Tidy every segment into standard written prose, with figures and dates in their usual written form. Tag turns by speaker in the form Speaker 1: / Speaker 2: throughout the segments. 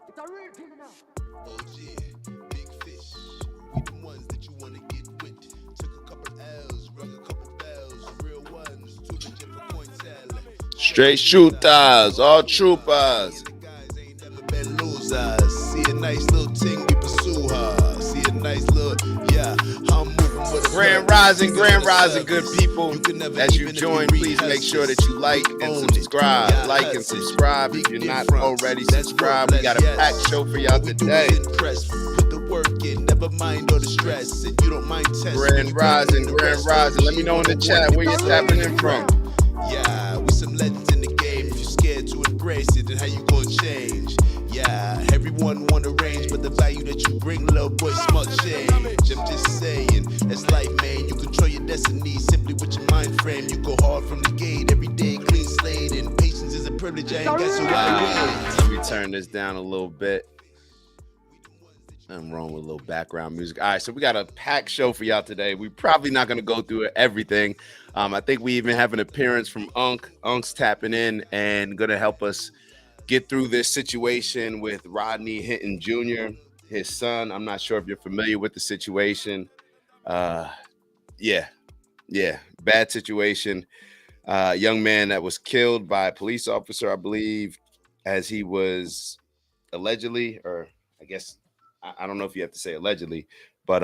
Speaker 1: It's a real thing now.
Speaker 2: Oh yeah, big fish. We the ones that you wanna get with. Took a couple L's, rung a couple bells. Real ones, too legit for Pointel.
Speaker 3: Straight shooters, all troopers.
Speaker 2: The guys ain't never been losers. See a nice little thing, we pursue her. See a nice little, yeah. I'm moving with a
Speaker 3: Grand Rising, good people. As you join, please make sure that you like and subscribe. Like and subscribe if you're not already subscribed. We got a packed show for y'all today.
Speaker 2: Put the work in, never mind all the stress. And you don't mind testing.
Speaker 3: Grand Rising. Let me know in the chat where you're tapping in from.
Speaker 2: Yeah, we some legends in the game. If you're scared to embrace it, then how you gonna change? Yeah, everyone wanna range, but the value that you bring, little boy, smug change. I'm just saying, that's life, man. You control your destiny simply with your mind frame. You go hard from the gate every day, clean slate, and patience is a privilege. I ain't got so
Speaker 3: Let me turn this down a little bit. Nothing wrong with a little background music. All right, so we got a packed show for y'all today. We're probably not going to go through everything. I think we even have an appearance from Unc. Unc's tapping in and going to help us get through this situation with Rodney Hinton Jr., his son. I'm not sure if you're familiar with the situation. Yeah, bad situation. Young man that was killed by a police officer, I believe, as he was allegedly, or I guess, I don't know if you have to say allegedly, but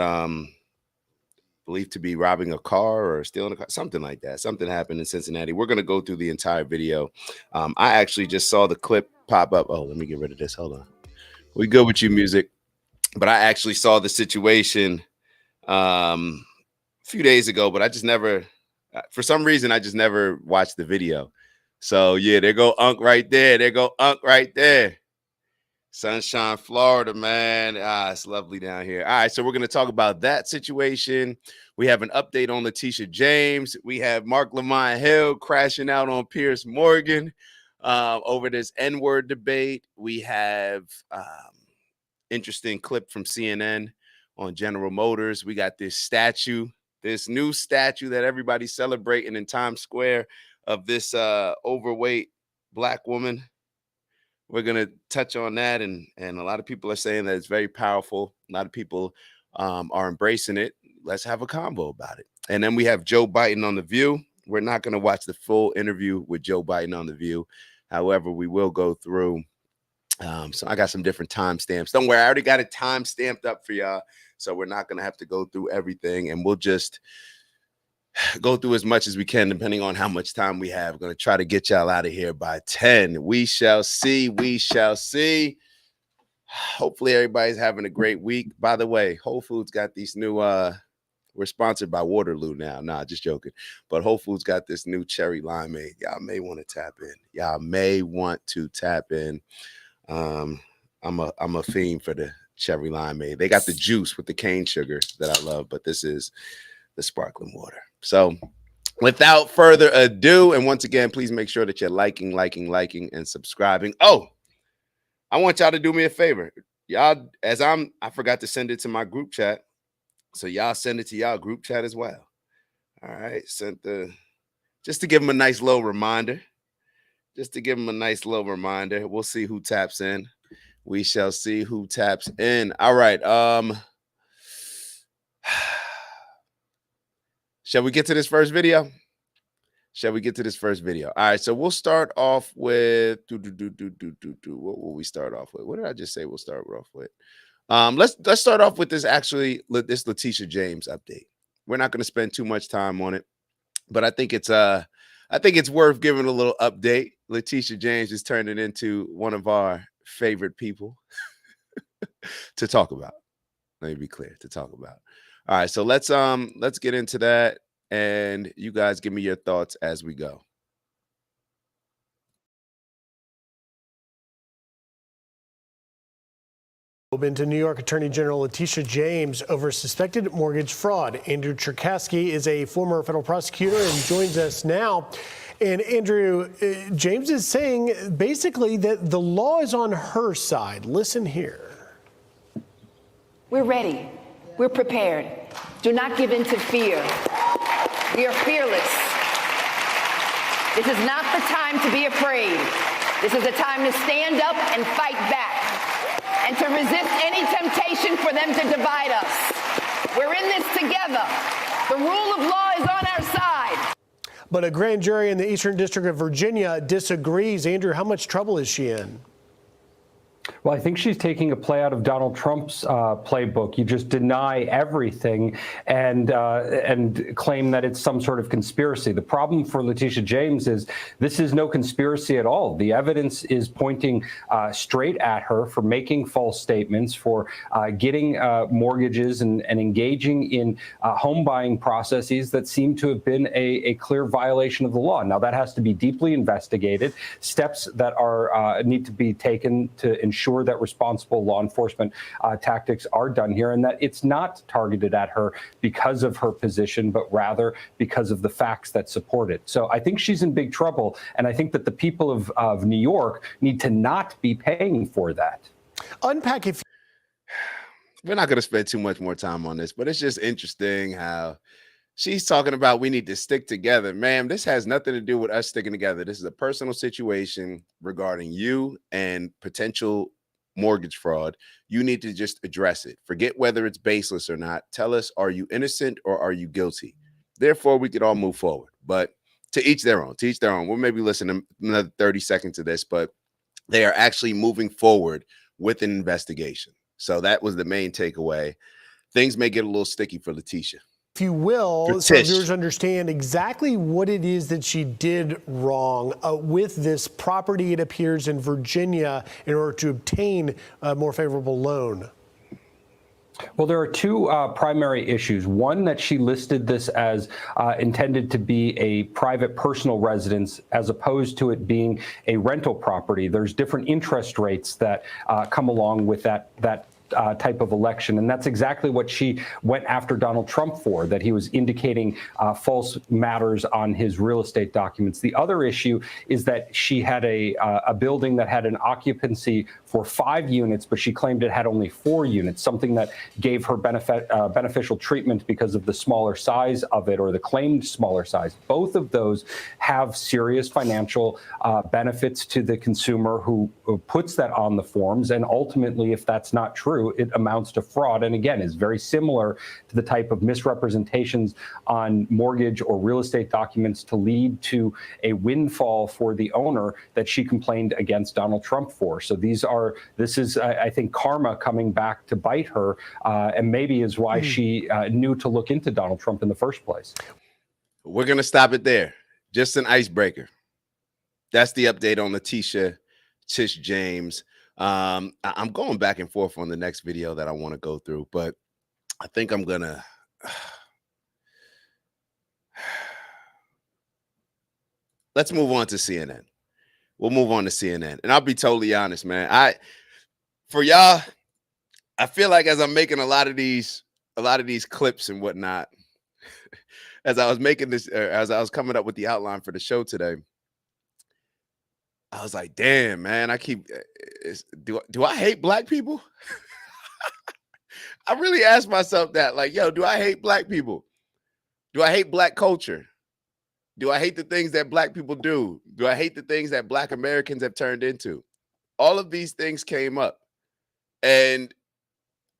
Speaker 3: believed to be robbing a car or stealing a car, something like that. Something happened in Cincinnati. We're going to go through the entire video. I actually just saw the clip pop up. Oh, let me get rid of this. Hold on. We good with you, music. But I actually saw the situation a few days ago, but I just never, for some reason, I just never watched the video. So yeah, there go Unc right there. There go Unc right there. Sunshine, Florida, man. It's lovely down here. All right, so we're going to talk about that situation. We have an update on Letitia James. We have Mark Lamont Hill crashing out on Piers Morgan over this N-word debate. We have interesting clip from CNN on General Motors. We got this statue, this new statue that everybody's celebrating in Times Square of this overweight Black woman. We're going to touch on that, and a lot of people are saying that it's very powerful. A lot of people are embracing it. Let's have a convo about it. And then we have Joe Biden on The View. We're not going to watch the full interview with Joe Biden on The View. However, we will go through. So I got some different timestamps. Don't worry, I already got it time stamped up for y'all. So we're not going to have to go through everything, and we'll just go through as much as we can, depending on how much time we have. We're going to try to get y'all out of here by 10. We shall see. We shall see. Hopefully everybody's having a great week. By the way, Whole Foods got these new, we're sponsored by Waterloo now. Nah, just joking. But Whole Foods got this new cherry limeade. Y'all may want to tap in. Y'all may want to tap in. I'm a fiend for the cherry limeade. They got the juice with the cane sugar that I love, but this is the sparkling water. So without further ado, and once again, please make sure that you're liking, and subscribing. Oh, I want y'all to do me a favor. Y'all, I forgot to send it to my group chat. So y'all send it to y'all group chat as well. All right. Just to give them a nice little reminder. We'll see who taps in. We shall see who taps in. All right. Shall we get to this first video? All right, so we'll start off with what will we start off with? What did I just say we'll start off with? Let's start off with this Letitia James update. We're not going to spend too much time on it, but I think it's worth giving a little update. Letitia James is turning into one of our favorite people to talk about. Let me be clear, to talk about. All right, so let's get into that, and you guys give me your thoughts as we go.
Speaker 4: Into New York Attorney General Letitia James over suspected mortgage fraud. Andrew Cherkasky is a former federal prosecutor and joins us now. And Andrew, James is saying basically that the law is on her side. Listen here.
Speaker 5: We're ready. We're prepared. Do not give in to fear. We are fearless. This is not the time to be afraid. This is the time to stand up and fight back. and to resist any temptation for them to divide us. We're in this together. The rule of law is on our side.
Speaker 4: But a grand jury in the Eastern District of Virginia disagrees. Andrew, how much trouble is she in?
Speaker 1: Well, I think she's taking a play out of Donald Trump's playbook. You just deny everything and claim that it's some sort of conspiracy. The problem for Letitia James is this is no conspiracy at all. The evidence is pointing straight at her for making false statements, for getting mortgages and engaging in home buying processes that seem to have been a clear violation of the law. Now, that has to be deeply investigated. Steps that are need to be taken to ensure that responsible law enforcement tactics are done here, and that it's not targeted at her because of her position, but rather because of the facts that support it. So I think she's in big trouble, and I think that the people of New York need to not be paying for that.
Speaker 4: Unpack if
Speaker 3: We're not going to spend too much more time on this, but it's just interesting how she's talking about we need to stick together. Ma'am, this has nothing to do with us sticking together. This is a personal situation regarding you and potential mortgage fraud. You need to just address it. Forget whether it's baseless or not. Tell us, are you innocent or are you guilty? Therefore, we could all move forward. But to each their own, to each their own. We'll maybe listen to another 30 seconds of this, but they are actually moving forward with an investigation. So that was the main takeaway. Things may get a little sticky for Letitia.
Speaker 4: if you will, so viewers understand exactly what it is that she did wrong with this property, it appears, in Virginia in order to obtain a more favorable loan.
Speaker 1: Well, there are two primary issues. One, that she listed this as intended to be a private personal residence as opposed to it being a rental property. There's different interest rates that come along with that type of election. And that's exactly what she went after Donald Trump for, that he was indicating false matters on his real estate documents. The other issue is that she had a building that had an occupancy for 5 units, but she claimed it had only 4 units, something that gave her beneficial treatment because of the smaller size of it, or the claimed smaller size. Both of those have serious financial benefits to the consumer who puts that on the forms. And ultimately, if that's not true, it amounts to fraud. And again, is very similar to the type of misrepresentations on mortgage or real estate documents to lead to a windfall for the owner that she complained against Donald Trump for. So this is, I think, karma coming back to bite her, and maybe is why she knew to look into Donald Trump in the first place.
Speaker 3: We're going to stop it there. Just an icebreaker. That's the update on Letitia Tish James. I'm going back and forth on the next video that I want to go through, but I think I'm going to. Let's move on to CNN. We'll move on to CNN. And I'll be totally honest, man. For y'all, I feel like as I'm making a lot of these clips and whatnot, as I was making this, as I was coming up with the outline for the show today, I was like, damn, man, do I hate black people? I really asked myself that, like, yo, do I hate black people? Do I hate black culture? Do I hate the things that black people do? Do I hate the things that black Americans have turned into? All of these things came up, and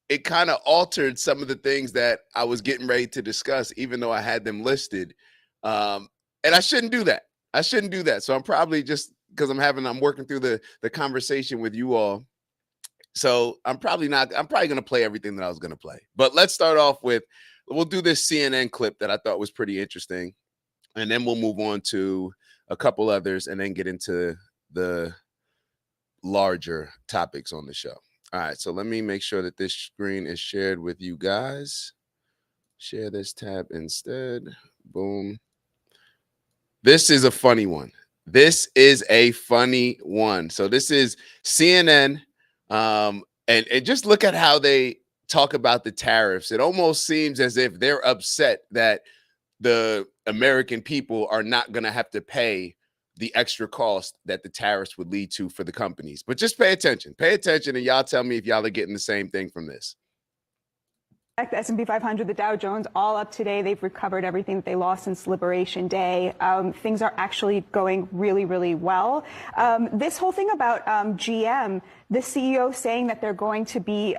Speaker 3: it kind of altered some of the things that I was getting ready to discuss, even though I had them listed. And I shouldn't do that. I shouldn't do that. So I'm probably just, because I'm working through the conversation with you all. So I'm probably going to play everything that I was going to play. But let's start off we'll do this CNN clip that I thought was pretty interesting. And then we'll move on to a couple others and then get into the larger topics on the show. All right. So let me make sure that this screen is shared with you guys. Share this tab instead. Boom. This is a funny one. This is a funny one. So this is CNN. And just look at how they talk about the tariffs. It almost seems as if they're upset that the American people are not going to have to pay the extra cost that the tariffs would lead to for the companies. But just pay attention, and y'all tell me if y'all are getting the same thing from this.
Speaker 6: The S&P 500, the Dow Jones, all up today. They've recovered everything that they lost since Liberation Day. Things are actually going really, really well. This whole thing about GM, the CEO saying that they're going to be,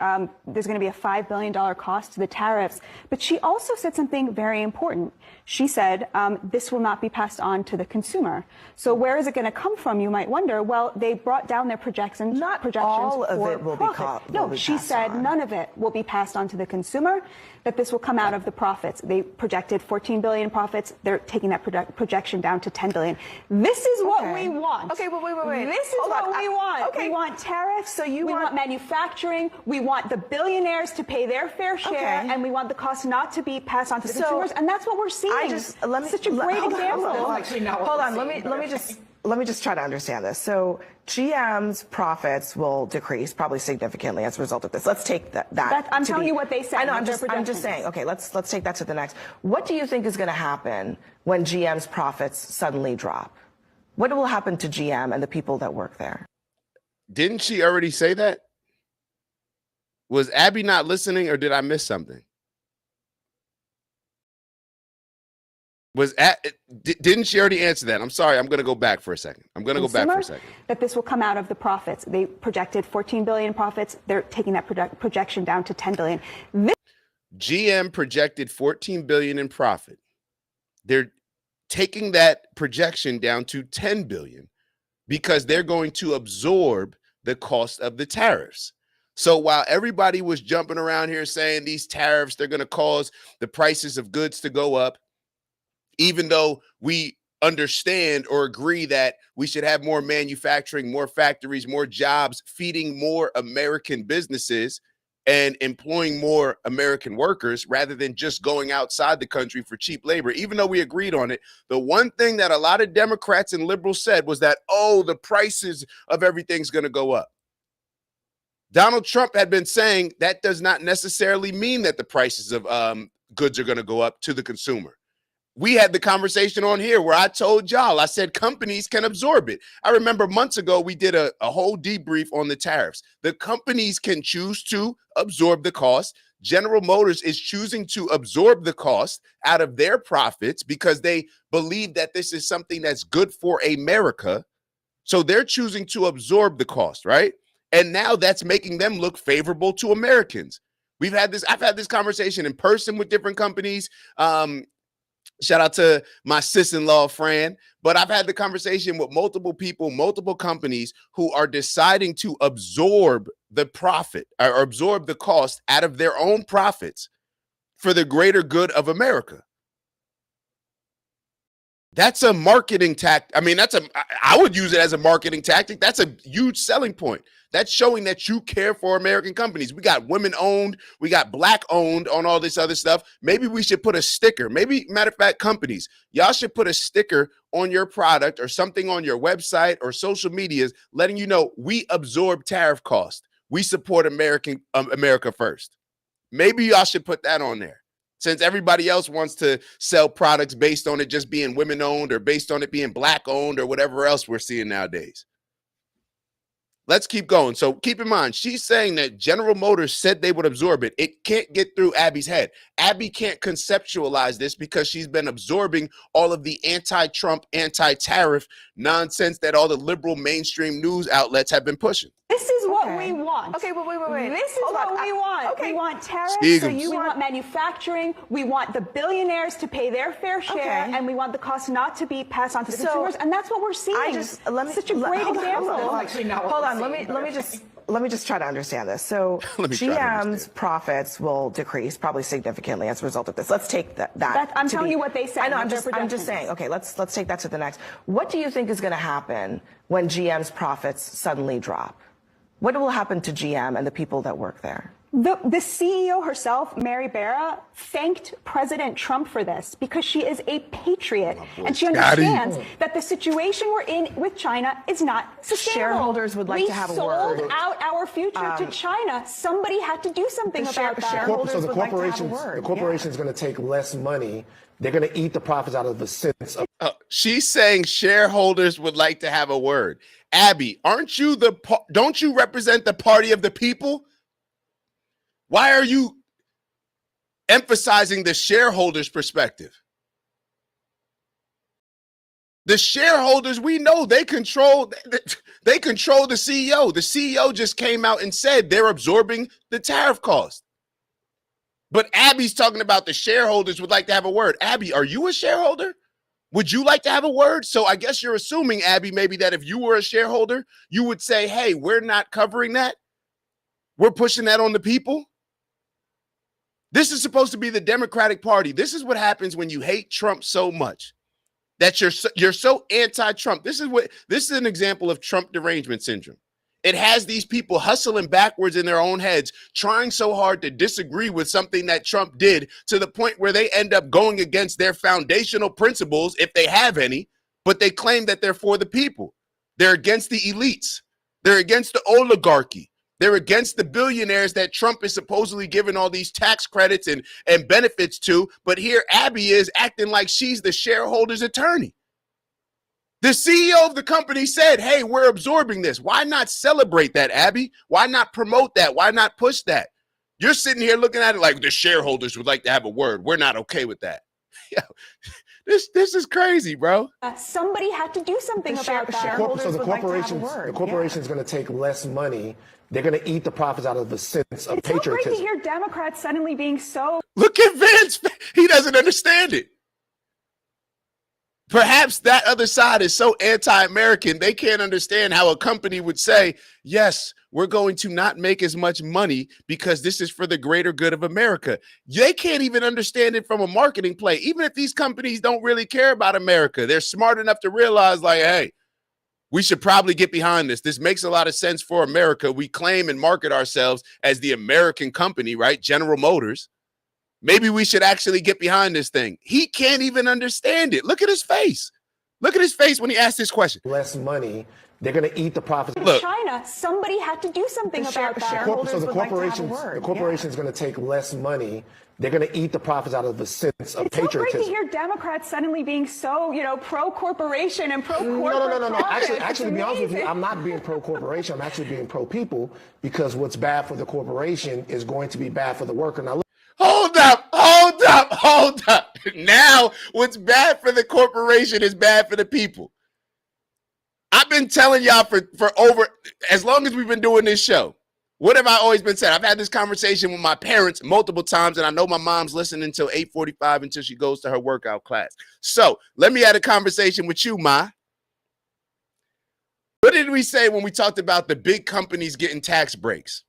Speaker 6: there's going to be a $5 billion cost to the tariffs. But she also said something very important. She said this will not be passed on to the consumer. So where is it going to come from, you might wonder? Well, they brought down their projections.
Speaker 7: Not
Speaker 6: projections
Speaker 7: all of
Speaker 6: for
Speaker 7: it will
Speaker 6: profit.
Speaker 7: be
Speaker 6: No, she said none of it will be passed on to the consumer, that this will come out of the profits. They projected 14 billion profits. They're taking that projection down to 10 billion. This is what we want.
Speaker 7: Okay, but wait.
Speaker 6: This is what we want.
Speaker 7: Okay.
Speaker 6: We want tariffs. So we want manufacturing. We want the billionaires to pay their fair share, and we want the cost not to be passed on to the consumers. And that's what we're seeing. Such a great example.
Speaker 7: Hold on. Let me just try to understand this. So GM's profits will decrease probably significantly as a result of this. Let's take that.
Speaker 6: I'm telling you what they said.
Speaker 7: I know. I'm just saying. Okay, let's take that to the next. What do you think is going to happen when GM's profits suddenly drop? What will happen to GM and the people that work there?
Speaker 3: Didn't she already say that? Was Abby not listening, or did I miss something? Didn't she already answer that? I'm sorry. I'm going to go back for a second.
Speaker 6: That this will come out of the profits. They projected 14 billion profits. They're taking that projection down to 10 billion.
Speaker 3: GM projected 14 billion in profit. They're taking that projection down to 10 billion because they're going to absorb the cost of the tariffs. So while everybody was jumping around here saying these tariffs, they're going to cause the prices of goods to go up, even though we understand or agree that we should have more manufacturing, more factories, more jobs, feeding more American businesses and employing more American workers rather than just going outside the country for cheap labor. Even though we agreed on it, the one thing that a lot of Democrats and liberals said was that, oh, the prices of everything's going to go up. Donald Trump had been saying that does not necessarily mean that the prices of goods are going to go up to the consumer. We had the conversation on here where I told y'all, I said companies can absorb it. I remember months ago, we did a whole debrief on the tariffs. The companies can choose to absorb the cost. General Motors is choosing to absorb the cost out of their profits because they believe that this is something that's good for America. So they're choosing to absorb the cost, right? And now that's making them look favorable to Americans. I've had this conversation in person with different companies. Shout out to my sis-in-law, Fran. But I've had the conversation with multiple people, multiple companies who are deciding to absorb the profit or absorb the cost out of their own profits for the greater good of America. That's a marketing tactic. I mean, I would use it as a marketing tactic. That's a huge selling point. That's showing that you care for American companies. We got women owned. We got black owned on all this other stuff. Maybe we should put a sticker. Maybe, matter of fact, companies, y'all should put a sticker on your product or something on your website or social medias letting you know we absorb tariff costs. We support America first. Maybe y'all should put that on there. Since everybody else wants to sell products based on it just being women owned or based on it being black owned or whatever else we're seeing nowadays. Let's keep going. So keep in mind, she's saying that General Motors said they would absorb it. It can't get through Abby's head. Abby can't conceptualize this because she's been absorbing all of the anti-Trump, anti-tariff nonsense that all the liberal mainstream news outlets have been pushing.
Speaker 6: This is what we want.
Speaker 7: Okay, but wait.
Speaker 6: This is what we want.
Speaker 7: Okay.
Speaker 6: We want tariffs.
Speaker 3: Steagums.
Speaker 6: We want manufacturing. We want the billionaires to pay their fair share, and we want the cost not to be passed on to the consumers. And that's what we're seeing. Such a great example.
Speaker 7: Hold on. Let me just try to understand this. So GM's profits will decrease probably significantly as a result of this. Let's take that.
Speaker 6: I'm telling you what they said.
Speaker 7: I know. I'm just saying. Okay, let's take that to the next. What do you think is going to happen when GM's profits suddenly drop? What will happen to GM and the people that work there?
Speaker 6: The CEO herself, Mary Barra, thanked President Trump for this because she is a patriot and she understands that the situation we're in with China is not sustainable.
Speaker 7: Shareholders would like to have a word.
Speaker 6: We sold out our future to China. Somebody had to do something about that.
Speaker 7: Shareholders
Speaker 8: So the corporation's going to take less money. They're going to eat the profits out of the sense of.
Speaker 3: She's saying shareholders would like to have a word. Abby, don't you represent the party of the people? Why are you emphasizing the shareholders' perspective. The shareholders, we know they control the CEO. The CEO just came out and said they're absorbing the tariff cost. But Abby's talking about the shareholders would like to have a word. Abby, are you a shareholder? Would you like to have a word? So I guess you're assuming, Abby, maybe that if you were a shareholder, you would say, hey, we're not covering that. We're pushing that on the people. This is supposed to be the Democratic Party. This is what happens when you hate Trump so much. That you're so anti-Trump. This is an example of Trump derangement syndrome. It has these people hustling backwards in their own heads, trying so hard to disagree with something that Trump did to the point where they end up going against their foundational principles, if they have any, but they claim that they're for the people. They're against the elites. They're against the oligarchy. They're against the billionaires that Trump is supposedly giving all these tax credits and benefits to. But here Abby is acting like she's the shareholders' attorney. The CEO of the company said, hey, we're absorbing this. Why not celebrate that, Abby? Why not promote that? Why not push that? You're sitting here looking at it like the shareholders would like to have a word. We're not okay with that. This is crazy, bro.
Speaker 6: Somebody had to do something about that.
Speaker 8: So the corporation's going to take less money. They're going to eat the profits out of the sense of
Speaker 6: It's so great
Speaker 8: patriotism.
Speaker 6: to hear Democrats suddenly being so.
Speaker 3: Look at Vance. He doesn't understand it. Perhaps that other side is so anti-American, they can't understand how a company would say, yes, we're going to not make as much money because this is for the greater good of America. They can't even understand it from a marketing play. Even if these companies don't really care about America, they're smart enough to realize, like, hey, we should probably get behind this. This makes a lot of sense for America. We claim and market ourselves as the American company, right? General Motors. Maybe we should actually get behind this thing. He can't even understand it. Look at his face. Look at his face when he asked this question.
Speaker 8: Less money. They're going to eat the profits.
Speaker 3: Look.
Speaker 6: China, somebody had to do something about that.
Speaker 8: So the corporation's going to take less money. They're going to eat the profits out of the sense of
Speaker 6: It's so great
Speaker 8: patriotism.
Speaker 6: to hear Democrats suddenly being so, pro-corporation and pro-corporate.
Speaker 8: No.
Speaker 6: profit.
Speaker 8: Actually, to be honest with you,
Speaker 6: Amazing.
Speaker 8: I'm not being pro-corporation. I'm actually being pro-people, because what's bad for the corporation is going to be bad for the worker. Now, look.
Speaker 3: Hold up. Now, what's bad for the corporation is bad for the people. I've been telling y'all for over, as long as we've been doing this show, what have I always been saying? I've had this conversation with my parents multiple times, and I know my mom's listening until 8:45 until she goes to her workout class. So let me have a conversation with you, Ma. What did we say when we talked about the big companies getting tax breaks?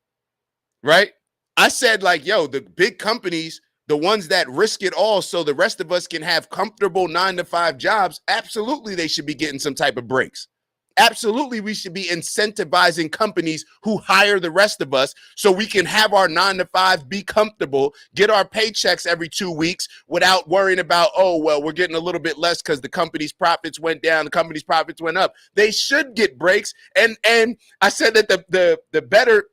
Speaker 3: Right? I said, like, yo, the big companies, the ones that risk it all so the rest of us can have comfortable 9-to-5 jobs, absolutely they should be getting some type of breaks. Absolutely, we should be incentivizing companies who hire the rest of us so we can have our 9-to-5, be comfortable, get our paychecks every 2 weeks without worrying about, oh, well, we're getting a little bit less because the company's profits went down, the company's profits went up. They should get breaks. And I said that the better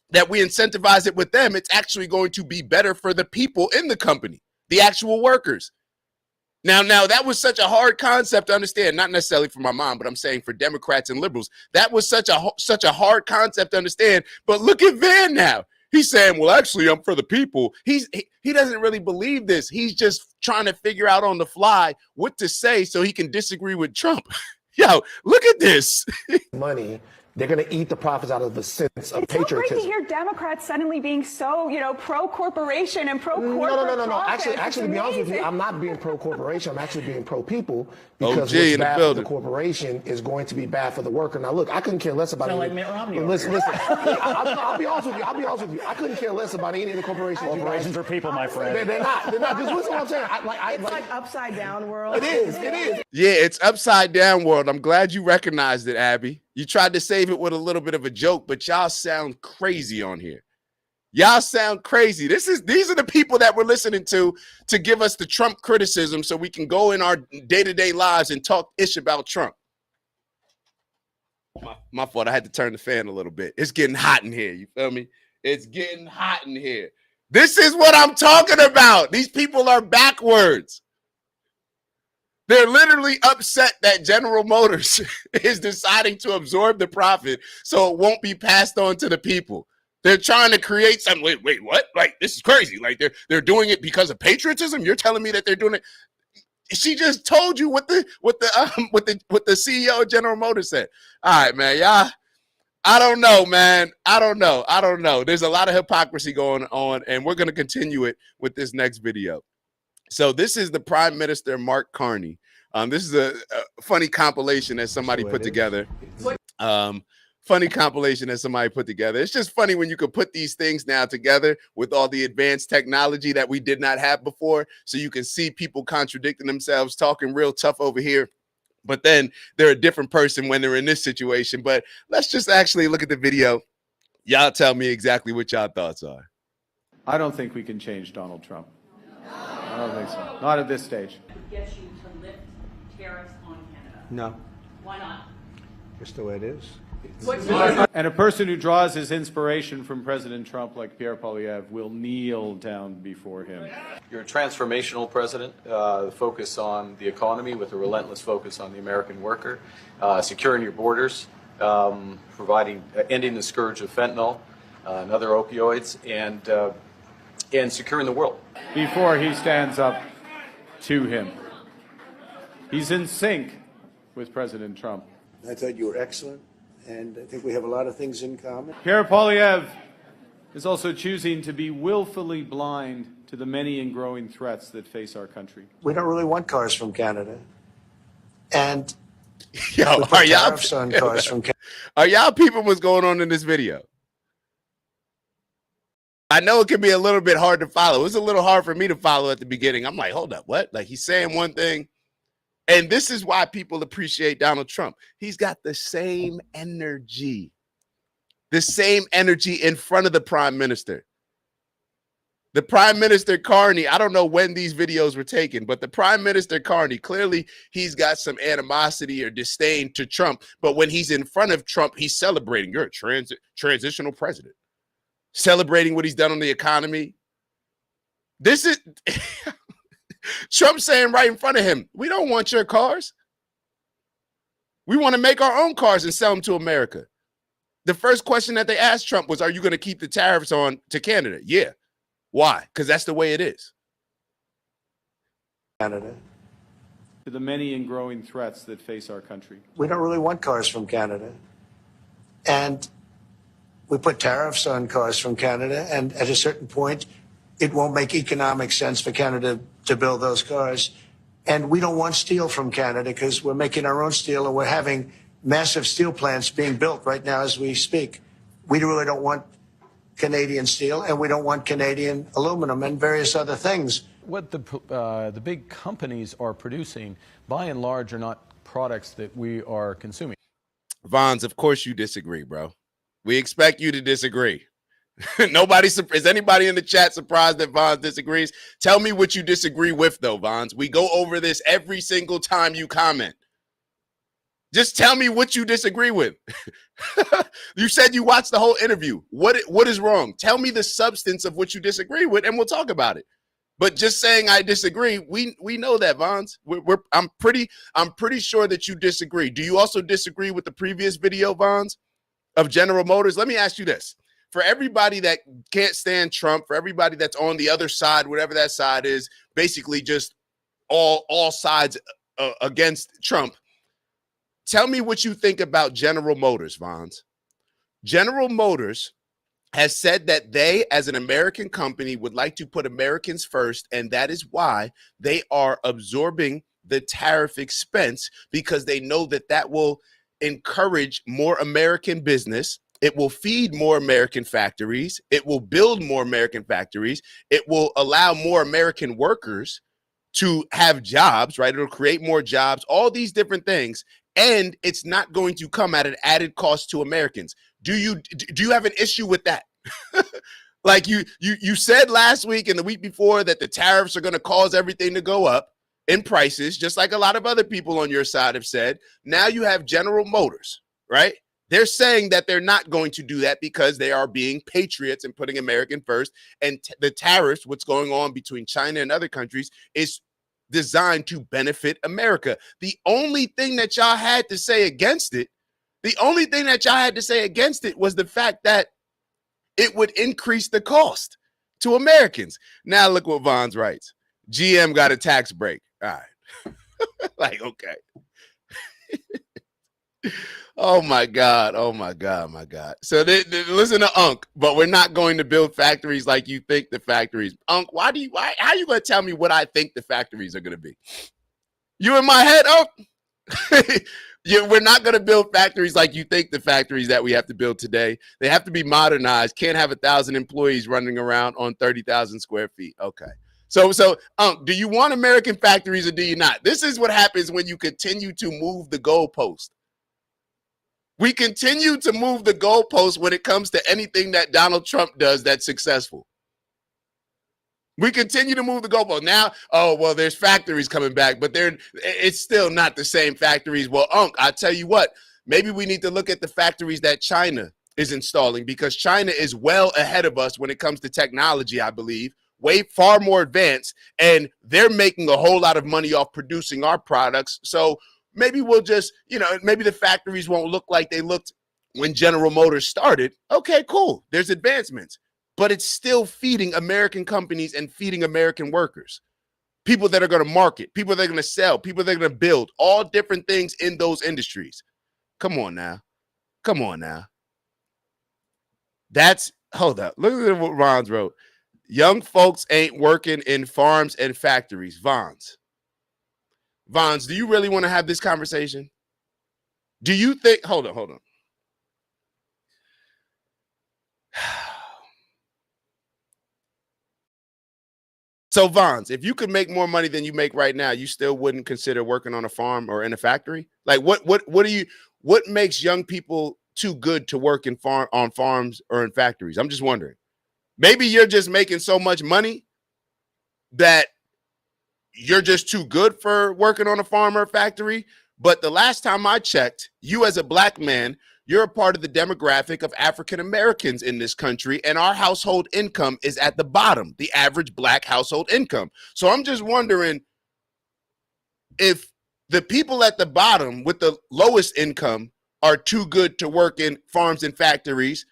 Speaker 3: that we incentivize it with them, it's actually going to be better for the people in the company, the actual workers. Now that was such a hard concept to understand, not necessarily for my mom, but I'm saying for Democrats and liberals. That was such a hard concept to understand. But look at Van now. He's saying, well, actually, I'm for the people. He doesn't really believe this. He's just trying to figure out on the fly what to say so he can disagree with Trump. Yo, look at this.
Speaker 8: Money. They're going to eat the profits out of the sense of
Speaker 6: It's so great
Speaker 8: patriotism.
Speaker 6: to hear Democrats suddenly being so, pro-corporation and pro-corporate.
Speaker 8: No.
Speaker 6: profit.
Speaker 8: Actually, to be honest with you,
Speaker 6: Amazing.
Speaker 8: I'm not being pro-corporation. I'm actually being pro-people, because
Speaker 3: OG
Speaker 8: what's
Speaker 3: in the
Speaker 8: bad for
Speaker 3: building.
Speaker 8: the corporation is going to be bad for the worker. Now, look, I couldn't care less about
Speaker 9: Sound
Speaker 8: any.
Speaker 9: like Mitt Romney
Speaker 8: But
Speaker 9: over
Speaker 8: listen. I'll be honest with you. I couldn't care less about any of the corporations.
Speaker 9: Corporations are people, my friend.
Speaker 8: They're not. Just listen to what I'm saying.
Speaker 7: It's like upside down world.
Speaker 8: It is.
Speaker 3: Yeah, it's upside down world. I'm glad you recognized it, Abby. You tried to save it with a little bit of a joke, but y'all sound crazy on here. Y'all sound crazy. These are the people that we're listening to give us the Trump criticism so we can go in our day-to-day lives and talk ish about Trump. My fault. I had to turn the fan a little bit. It's getting hot in here. You feel me? It's getting hot in here. This is what I'm talking about. These people are backwards. They're literally upset that General Motors is deciding to absorb the profit so it won't be passed on to the people. They're trying to create something. Wait, what? Like, this is crazy. Like, they're doing it because of patriotism. You're telling me that they're doing it. She just told you what the CEO of General Motors said. All right, man, y'all. I don't know, man. I don't know. There's a lot of hypocrisy going on, and we're going to continue it with this next video. So this is the Prime Minister, Mark Carney. This is a funny compilation that somebody put together. It's just funny when you could put these things now together with all the advanced technology that we did not have before. So you can see people contradicting themselves, talking real tough over here, but then they're a different person when they're in this situation. But let's just actually look at the video. Y'all tell me exactly what y'all thoughts are.
Speaker 9: I don't think we can change Donald Trump. I don't think so. Not at this stage.
Speaker 10: Get you to lift tariffs on Canada?
Speaker 11: No,
Speaker 10: Why not?
Speaker 11: just the way it is.
Speaker 9: And a person who draws his inspiration from President Trump, like Pierre Poilievre, will kneel down before him.
Speaker 12: You're a transformational president, focus on the economy with a relentless focus on the American worker, securing your borders, ending the scourge of fentanyl and other opioids, and securing the world.
Speaker 9: Before he stands up to him, he's in sync with President Trump.
Speaker 11: I thought you were excellent, and I think we have a lot of things in common.
Speaker 9: Pierre Poilievre is also choosing to be willfully blind to the many and growing threats that face our country.
Speaker 11: We don't really want cars from Canada. And
Speaker 3: Yo, are y'all
Speaker 11: tariffs on cars from Canada.
Speaker 3: Are y'all peeping what's going on in this video? I know it can be a little bit hard to follow. It was a little hard for me to follow at the beginning. I'm like, hold up, what? Like, he's saying one thing. And this is why people appreciate Donald Trump. He's got the same energy in front of the prime minister. The Prime Minister Carney, I don't know when these videos were taken, but the Prime Minister Carney, clearly he's got some animosity or disdain to Trump. But when he's in front of Trump, he's celebrating. You're a transitional president. Celebrating what he's done on the economy. This is Trump saying right in front of him, we don't want your cars. We want to make our own cars and sell them to America. The first question that they asked Trump was, are you going to keep the tariffs on to Canada? Yeah. Why? Because that's the way it is.
Speaker 11: Canada.
Speaker 9: To the many and growing threats that face our country.
Speaker 11: We don't really want cars from Canada. And we put tariffs on cars from Canada, and at a certain point, it won't make economic sense for Canada to build those cars. And we don't want steel from Canada because we're making our own steel, and we're having massive steel plants being built right now as we speak. We really don't want Canadian steel, and we don't want Canadian aluminum and various other things.
Speaker 13: What the big companies are producing, by and large, are not products that we are consuming.
Speaker 3: Vons, of course you disagree, bro. We expect you to disagree. Is anybody in the chat surprised that Vons disagrees? Tell me what you disagree with, though, Vons. We go over this every single time you comment. Just tell me what you disagree with. You said you watched the whole interview. What is wrong? Tell me the substance of what you disagree with, and we'll talk about it. But just saying I disagree, we know that, Vons. I'm pretty sure that you disagree. Do you also disagree with the previous video, Vons, of General Motors? Let me ask you this. For everybody that can't stand Trump, for everybody that's on the other side, whatever that side is, basically just all sides against Trump, tell me what you think about General Motors, Vons. General Motors has said that they, as an American company, would like to put Americans first, and that is why they are absorbing the tariff expense, because they know that that will encourage more American business. It will feed more American factories. It will build more American factories. It will allow more American workers to have jobs, right? It'll create more jobs, all these different things. And it's not going to come at an added cost to Americans. Do you have an issue with that? Like you said last week and the week before that the tariffs are going to cause everything to go up in prices, just like a lot of other people on your side have said. Now you have General Motors, right? They're saying that they're not going to do that because they are being patriots and putting American first. And the tariffs, what's going on between China and other countries, is designed to benefit America. The only thing that y'all had to say against it, was the fact that it would increase the cost to Americans. Now look what Vons writes. GM got a tax break. All right. Like, okay. Oh my God. Oh my God. My God. So listen to Unc, but we're not going to build factories like you think the factories. Unc, how are you going to tell me what I think the factories are going to be? You in my head, Unc? We're not going to build factories like you think the factories that we have to build today. They have to be modernized. Can't have 1,000 employees running around on 30,000 square feet. Okay. So, do you want American factories or do you not? This is what happens when you continue to move the goalpost. We continue to move the goalpost when it comes to anything that Donald Trump does that's successful. We continue to move the goalpost. Now, oh, well, there's factories coming back, but it's still not the same factories. Well, Unc, I tell you what, maybe we need to look at the factories that China is installing, because China is well ahead of us when it comes to technology, I believe, way far more advanced, and they're making a whole lot of money off producing our products. So maybe we'll just, maybe the factories won't look like they looked when General Motors started. Okay, cool. There's advancements. But it's still feeding American companies and feeding American workers, people that are going to market, people that are going to sell, people that are going to build, all different things in those industries. Come on now. Come on now. Hold up. Look at what Vons wrote. Young folks ain't working in farms and factories. Vons, do you really want to have this conversation? Do you think, hold on. So Vons, if you could make more money than you make right now, you still wouldn't consider working on a farm or in a factory? Like what makes young people too good to work on farms or in factories? I'm just wondering. Maybe you're just making so much money that you're just too good for working on a farm or a factory. But the last time I checked, you as a black man, you're a part of the demographic of African Americans in this country, and our household income is at the bottom, the average black household income. So I'm just wondering if the people at the bottom with the lowest income are too good to work in farms and factories,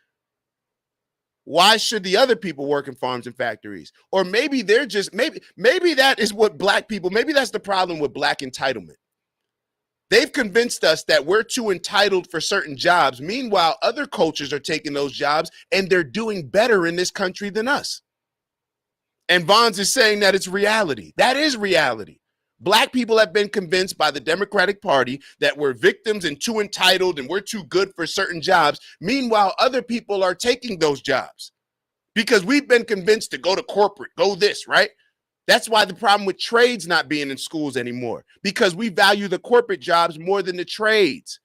Speaker 3: why should the other people work in farms and factories? Or maybe they're just, maybe that is what black people, maybe that's the problem with black entitlement. They've convinced us that we're too entitled for certain jobs. Meanwhile, other cultures are taking those jobs and they're doing better in this country than us. And Vons is saying that it's reality. That is reality. Black people have been convinced by the Democratic Party that we're victims and too entitled and we're too good for certain jobs. Meanwhile, other people are taking those jobs because we've been convinced to go to corporate, go this, right? That's why the problem with trades not being in schools anymore, because we value the corporate jobs more than the trades.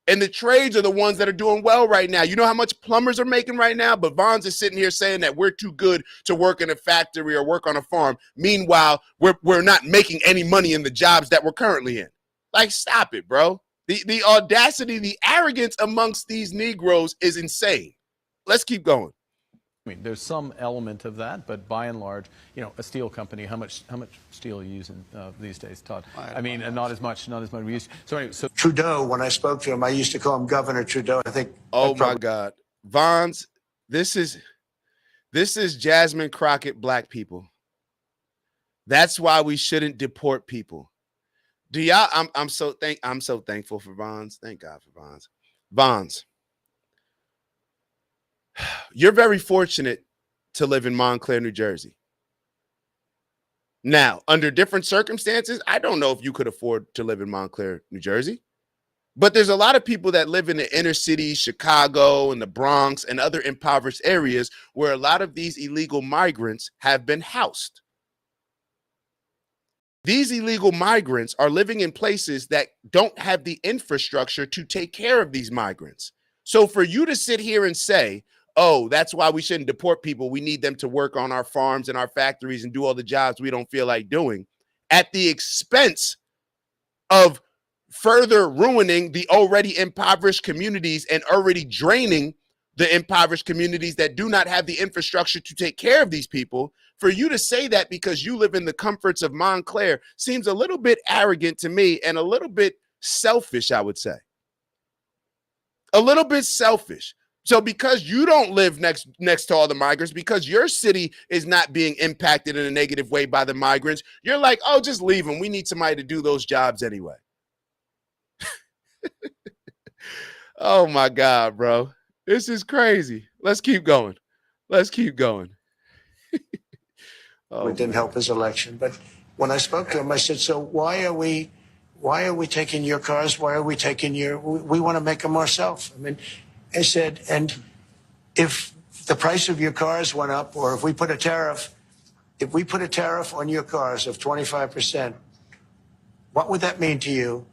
Speaker 3: And the trades are the ones that are doing well right now. You know how much plumbers are making right now? But Vons is sitting here saying that we're too good to work in a factory or work on a farm. Meanwhile, we're not making any money in the jobs that we're currently in. Like, stop it, bro. The audacity, the arrogance amongst these Negroes is insane. Let's keep going.
Speaker 13: I mean, there's some element of that, but by and large, a steel company, how much steel are you using these days, Todd? I mean, not as much we used. So anyway,
Speaker 11: Trudeau, when I spoke to him, I used to call him Governor Trudeau. I think.
Speaker 3: Oh my God, Vons, this is Jasmine Crockett black people. That's why we shouldn't deport people. Do y'all? I'm so thankful for Vons. Thank God for Vons. Vons. You're very fortunate to live in Montclair, New Jersey. Now, under different circumstances, I don't know if you could afford to live in Montclair, New Jersey, but there's a lot of people that live in the inner city, Chicago and the Bronx and other impoverished areas where a lot of these illegal migrants have been housed. These illegal migrants are living in places that don't have the infrastructure to take care of these migrants. So for you to sit here and say, oh, that's why we shouldn't deport people. We need them to work on our farms and our factories and do all the jobs we don't feel like doing at the expense of further ruining the already impoverished communities and already draining the impoverished communities that do not have the infrastructure to take care of these people. For you to say that because you live in the comforts of Montclair seems a little bit arrogant to me and a little bit selfish, I would say. A little bit selfish. So because you don't live next to all the migrants, because your city is not being impacted in a negative way by the migrants, you're like, oh, just leave them. We need somebody to do those jobs anyway. Oh my God, bro. This is crazy. Let's keep going. Let's keep going.
Speaker 11: Oh, it didn't help his election. But when I spoke to him, I said, so why are we taking your cars? Why are we taking we want to make them ourselves. I mean, I said, and if the price of your cars went up, or if we put a tariff on your cars of 25%, what would that mean to you?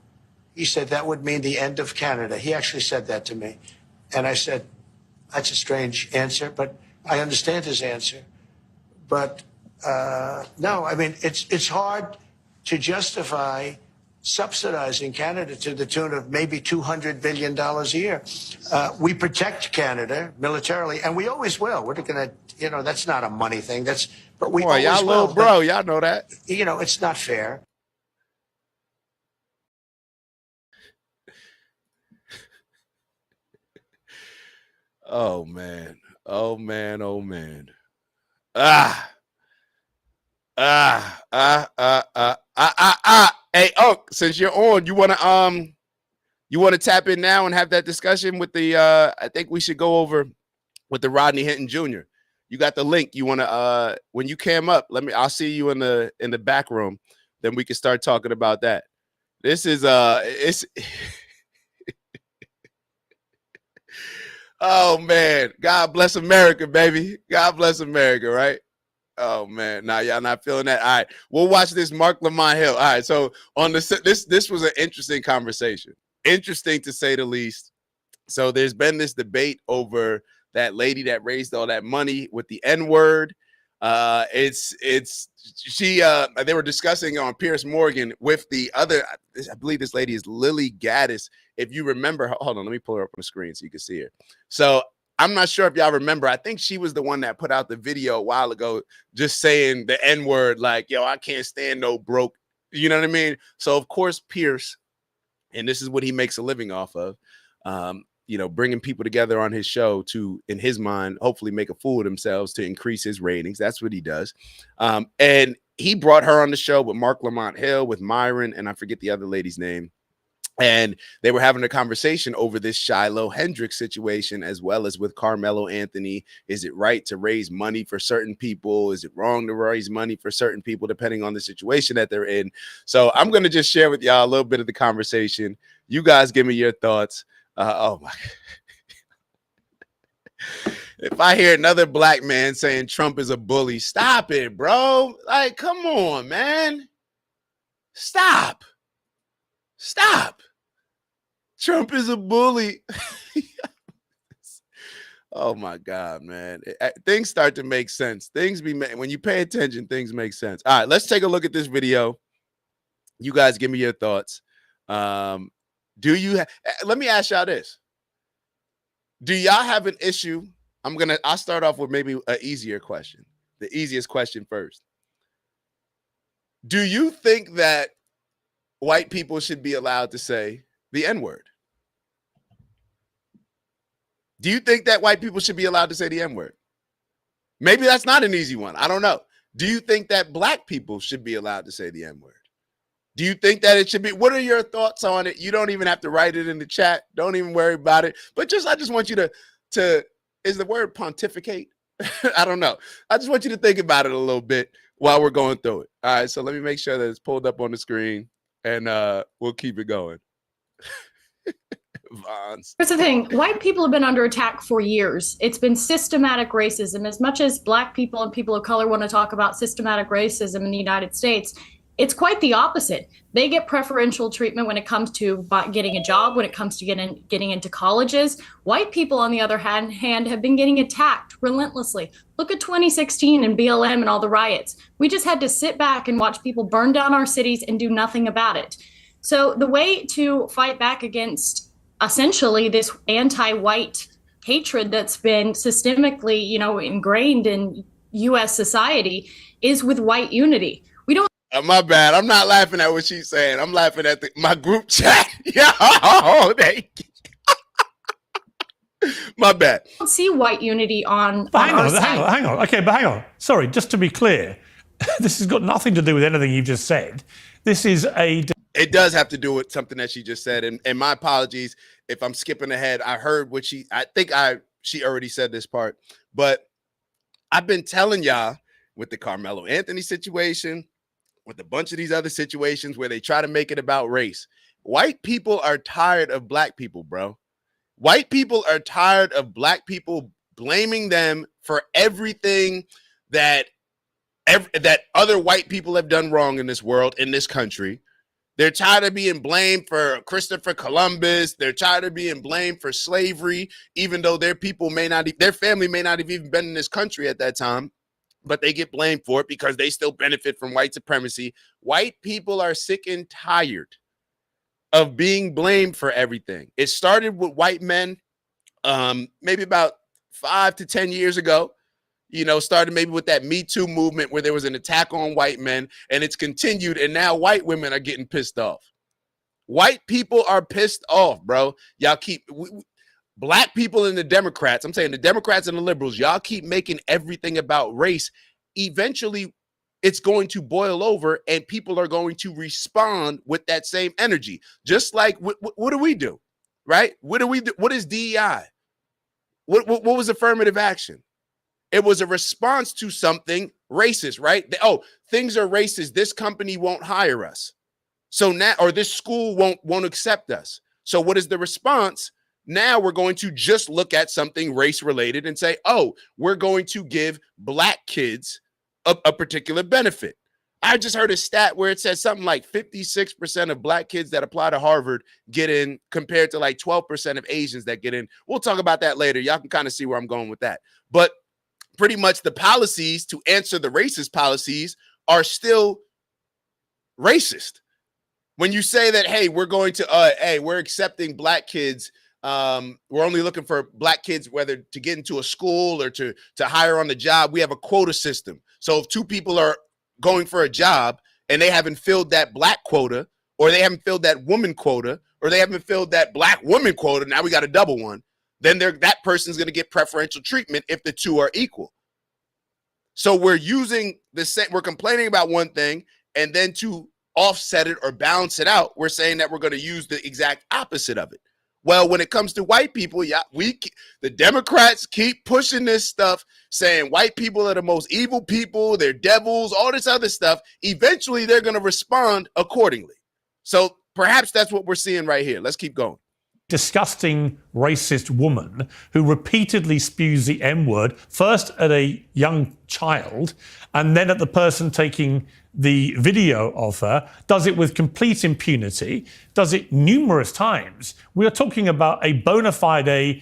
Speaker 11: He said, that would mean the end of Canada. He actually said that to me. And I said, that's a strange answer, but I understand his answer. But no, I mean, it's hard to justify subsidizing Canada to the tune of maybe $200 billion a year. We protect Canada militarily, and we always will. We're going to, that's not a money thing. But we always
Speaker 3: y'all
Speaker 11: will.
Speaker 3: little bro, y'all know that.
Speaker 11: It's not fair.
Speaker 3: Oh man. Oh man. Oh man. Hey, since you're on, you want to tap in now and have that discussion with the I think we should go over with the Rodney Hinton Jr. You got the link. You want to when you came up, I'll see you in the back room. Then we can start talking about that. This is it's oh man, God bless America, baby. God bless America, right? Oh man, now y'all not feeling that. All right, we'll watch this Mark Lamont Hill. All right, so on this was an interesting conversation, interesting to say the least. So there's been this debate over that lady that raised all that money with the N-word. They were discussing on Piers Morgan with the other. I believe this lady is Lily Gaddis. If you remember, hold on, let me pull her up on the screen so you can see her. So I'm not sure if y'all remember. I think she was the one that put out the video a while ago, just saying the N-word, like, yo, I can't stand no broke. You know what I mean? So of course, Piers, and this is what he makes a living off of, bringing people together on his show to, in his mind, hopefully make a fool of themselves to increase his ratings. That's what he does. And he brought her on the show with Mark Lamont Hill, with Myron, and I forget the other lady's name. And they were having a conversation over this Shiloh Hendricks situation, as well as with Carmelo Anthony. Is it right to raise money for certain people? Is it wrong to raise money for certain people, depending on the situation that they're in? So I'm going to just share with y'all a little bit of the conversation. You guys give me your thoughts. Oh my God. If I hear another black man saying Trump is a bully, stop it, bro. Like, come on, man. Stop. Trump is a bully. Oh my God, man. Things start to make sense. When you pay attention, things make sense. All right, let's take a look at this video. You guys give me your thoughts. Let me ask y'all this. Do y'all have an issue? I'll start off with maybe an easier question. The easiest question first. Do you think that white people should be allowed to say the N-word? Do you think that white people should be allowed to say the N-word? Maybe that's not an easy one. I don't know. Do you think that black people should be allowed to say the N-word? Do you think that it should be? What are your thoughts on it? You don't even have to write it in the chat. Don't even worry about it. But I just want you to is the word pontificate? I don't know. I just want you to think about it a little bit while we're going through it. All right, so let me make sure that it's pulled up on the screen, and we'll keep it going. Vons.
Speaker 10: Here's the thing. White people have been under attack for years. It's been systematic racism. As much as black people and people of color want to talk about systematic racism in the United States, it's quite the opposite. They get preferential treatment when it comes to getting a job, when it comes to getting into colleges. White people, on the other hand, have been getting attacked relentlessly. Look at 2016 and BLM and all the riots. We just had to sit back and watch people burn down our cities and do nothing about it. So the way to fight back against essentially this anti-white hatred that's been systemically, ingrained in U.S. society is with white unity. We don't.
Speaker 3: My bad. I'm not laughing at what she's saying. I'm laughing at my group chat. My bad.
Speaker 10: I don't see white unity on
Speaker 14: Hang
Speaker 10: our
Speaker 14: on,
Speaker 10: side.
Speaker 14: hang on. Okay, but hang on. Sorry, just to be clear, this has got nothing to do with anything you've just said. This is a...
Speaker 3: It does have to do with something that she just said. And my apologies if I'm skipping ahead. I heard what she already said this part. But I've been telling y'all with the Carmelo Anthony situation, with a bunch of these other situations where they try to make it about race. White people are tired of black people, bro. White people are tired of black people blaming them for everything that other white people have done wrong in this world, in this country. They're tired of being blamed for Christopher Columbus. They're tired of being blamed for slavery, even though their family may not have even been in this country at that time, but they get blamed for it because they still benefit from white supremacy. White people are sick and tired of being blamed for everything. It started with white men, maybe about 5 to 10 years ago. Started maybe with that Me Too movement where there was an attack on white men, and it's continued, and now white women are getting pissed off. White people are pissed off, bro. Y'all keep black people and the Democrats, I'm saying the Democrats and the liberals, y'all keep making everything about race. Eventually, it's going to boil over, and people are going to respond with that same energy. Just like, what do we do, right? What do we do? What is DEI? What was affirmative action? It was a response to something racist, right? Things are racist. This company won't hire us. So now, or this school won't accept us. So what is the response? Now we're going to just look at something race related and say, we're going to give black kids a particular benefit. I just heard a stat where it says something like 56% of black kids that apply to Harvard get in compared to like 12% of Asians that get in. We'll talk about that later. Y'all can kind of see where I'm going with that. But pretty much the policies to answer the racist policies are still racist. When you say that, hey, we're going to, we're accepting black kids. We're only looking for black kids, whether to get into a school or to hire on the job. We have a quota system. So if two people are going for a job and they haven't filled that black quota, or they haven't filled that woman quota, or they haven't filled that black woman quota, now we got a double one, then that person's going to get preferential treatment if the two are equal. So we're using we're complaining about one thing, and then to offset it or balance it out, we're saying that we're going to use the exact opposite of it. Well, when it comes to white people, the Democrats keep pushing this stuff, saying white people are the most evil people, they're devils, all this other stuff. Eventually, they're going to respond accordingly. So perhaps that's what we're seeing right here. Let's keep going.
Speaker 14: Disgusting racist woman who repeatedly spews the M-word, first at a young child and then at the person taking the video of her, does it with complete impunity, does it numerous times. We are talking about a bona fide,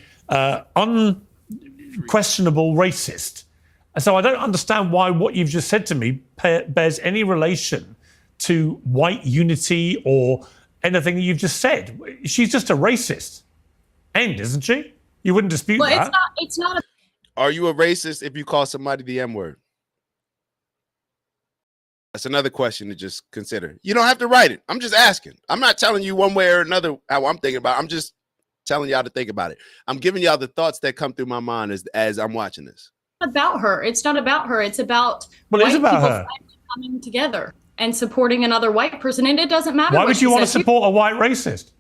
Speaker 14: unquestionable racist. And so I don't understand why what you've just said to me bears any relation to white unity or anything that you've just said. She's just a racist. End, isn't she? You wouldn't dispute that.
Speaker 10: It's not.
Speaker 3: Are you a racist if you call somebody the M-word? That's another question to just consider. You don't have to write it. I'm just asking. I'm not telling you one way or another how I'm thinking about it. I'm just telling y'all to think about it. I'm giving y'all the thoughts that come through my mind as I'm watching this.
Speaker 10: About her. It's not about her. It's about
Speaker 14: well, it's about her
Speaker 10: coming together and supporting another white person. And it doesn't matter.
Speaker 14: Why would you want to support a white racist?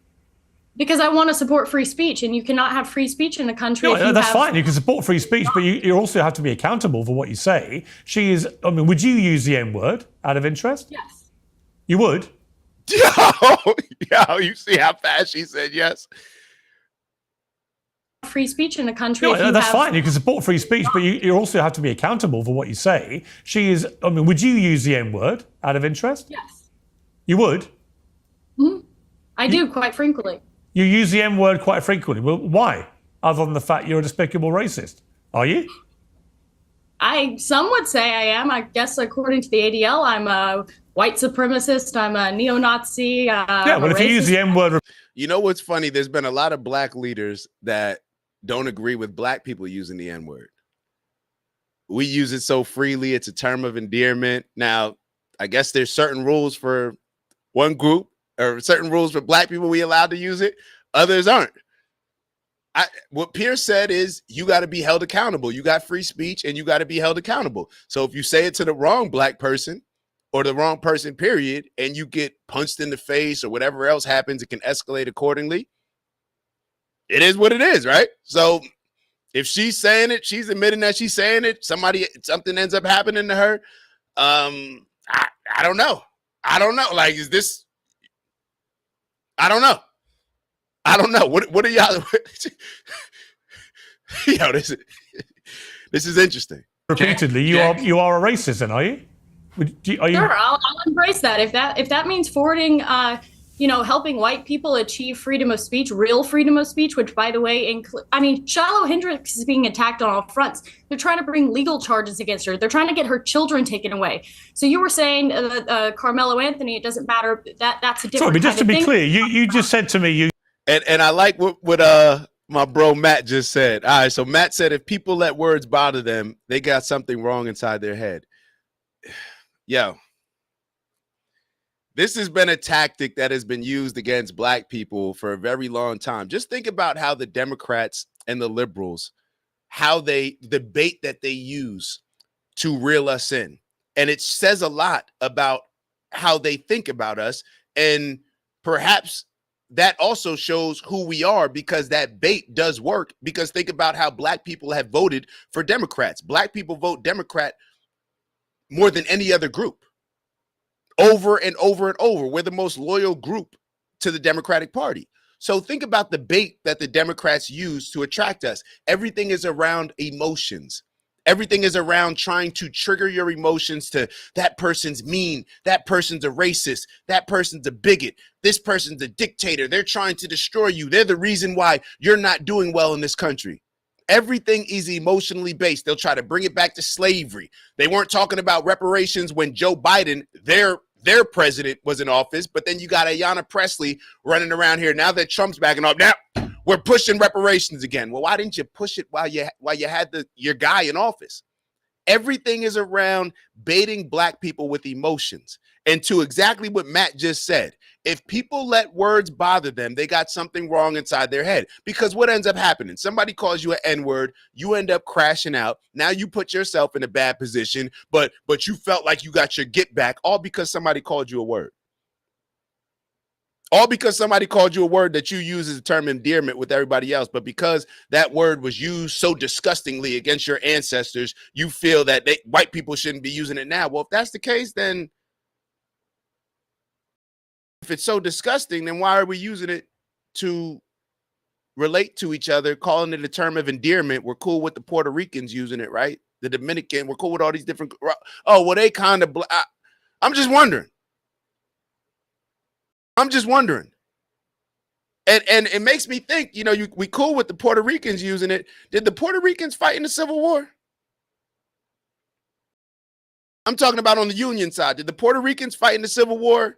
Speaker 10: Because I want to support free speech, and you cannot have free speech in a country.
Speaker 14: That's fine. You can support free speech, but you also have to be accountable for what you say. Would you use the N-word out of interest?
Speaker 10: Yes.
Speaker 14: You would?
Speaker 3: Yo, you see how fast she said yes?
Speaker 10: Free speech in a country.
Speaker 14: That's fine. You can support free speech, but you also have to be accountable for what you say. Would you use the N-word out of interest?
Speaker 10: Yes.
Speaker 14: You would?
Speaker 10: Mm-hmm. I do, quite frequently.
Speaker 14: You use the M-word quite frequently. Well, why? Other than the fact you're a despicable racist. Are you?
Speaker 10: Some would say I am. I guess according to the ADL, I'm a white supremacist. I'm a neo-Nazi.
Speaker 14: Well, if you use the M-word...
Speaker 3: You know what's funny? There's been a lot of black leaders that don't agree with black people using the N-word. We use it so freely. It's a term of endearment. Now, I guess there's certain rules for one group, or certain rules for black people we allowed to use it. Others aren't. what Pierce said is you got to be held accountable. You got free speech and you got to be held accountable. So if you say it to the wrong black person or the wrong person, period, and you get punched in the face or whatever else happens, it can escalate accordingly. It is what it is, right? So if she's saying it, she's admitting that she's saying it, something ends up happening to her. I don't know. Like, is this, I don't know. What are y'all? Yo, this is interesting.
Speaker 14: Repeatedly, you are a racist, then, are you?
Speaker 10: Sure, I'll embrace that. If that means forwarding, helping white people achieve freedom of speech, real freedom of speech, which, by the way, Shiloh Hendricks is being attacked on all fronts. They're trying to bring legal charges against her. They're trying to get her children taken away. So you were saying Carmelo Anthony, it doesn't matter. That's a different.
Speaker 14: Sorry, but just to be
Speaker 10: thing.
Speaker 14: clear, you just said to me
Speaker 3: And I like what my bro Matt just said. All right, so Matt said if people let words bother them, they got something wrong inside their head. Yo, this has been a tactic that has been used against black people for a very long time. Just think about how the Democrats and the liberals, the bait that they use to reel us in. And it says a lot about how they think about us. And perhaps that also shows who we are, because that bait does work. Because think about how black people have voted for Democrats. Black people vote Democrat more than any other group. Over and over and over. We're the most loyal group to the Democratic Party. So think about the bait that the Democrats use to attract us. Everything is around emotions. Everything is around trying to trigger your emotions to that person's mean, that person's a racist, that person's a bigot, this person's a dictator. They're trying to destroy you. They're the reason why you're not doing well in this country. Everything is emotionally based. They'll try to bring it back to slavery. They weren't talking about reparations when Joe Biden, their president, was in office, but then you got Ayanna Pressley running around here. Now that Trump's backing up, now we're pushing reparations again. Well, why didn't you push it while you had your guy in office? Everything is around baiting black people with emotions. And to exactly what Matt just said, if people let words bother them, they got something wrong inside their head. Because what ends up happening? Somebody calls you an N-word, you end up crashing out. Now you put yourself in a bad position, but you felt like you got your get back, all because somebody called you a word. All because somebody called you a word that you use as a term of endearment with everybody else. But because that word was used so disgustingly against your ancestors, you feel that white people shouldn't be using it now. Well, if that's the case, then if it's so disgusting, then why are we using it to relate to each other, calling it a term of endearment? We're cool with the Puerto Ricans using it, right? The Dominican, we're cool with all these different. Oh, well, they kind of. I'm just wondering. And it makes me think, we cool with the Puerto Ricans using it. Did the Puerto Ricans fight in the Civil War? I'm talking about on the Union side. Did the Puerto Ricans fight in the Civil War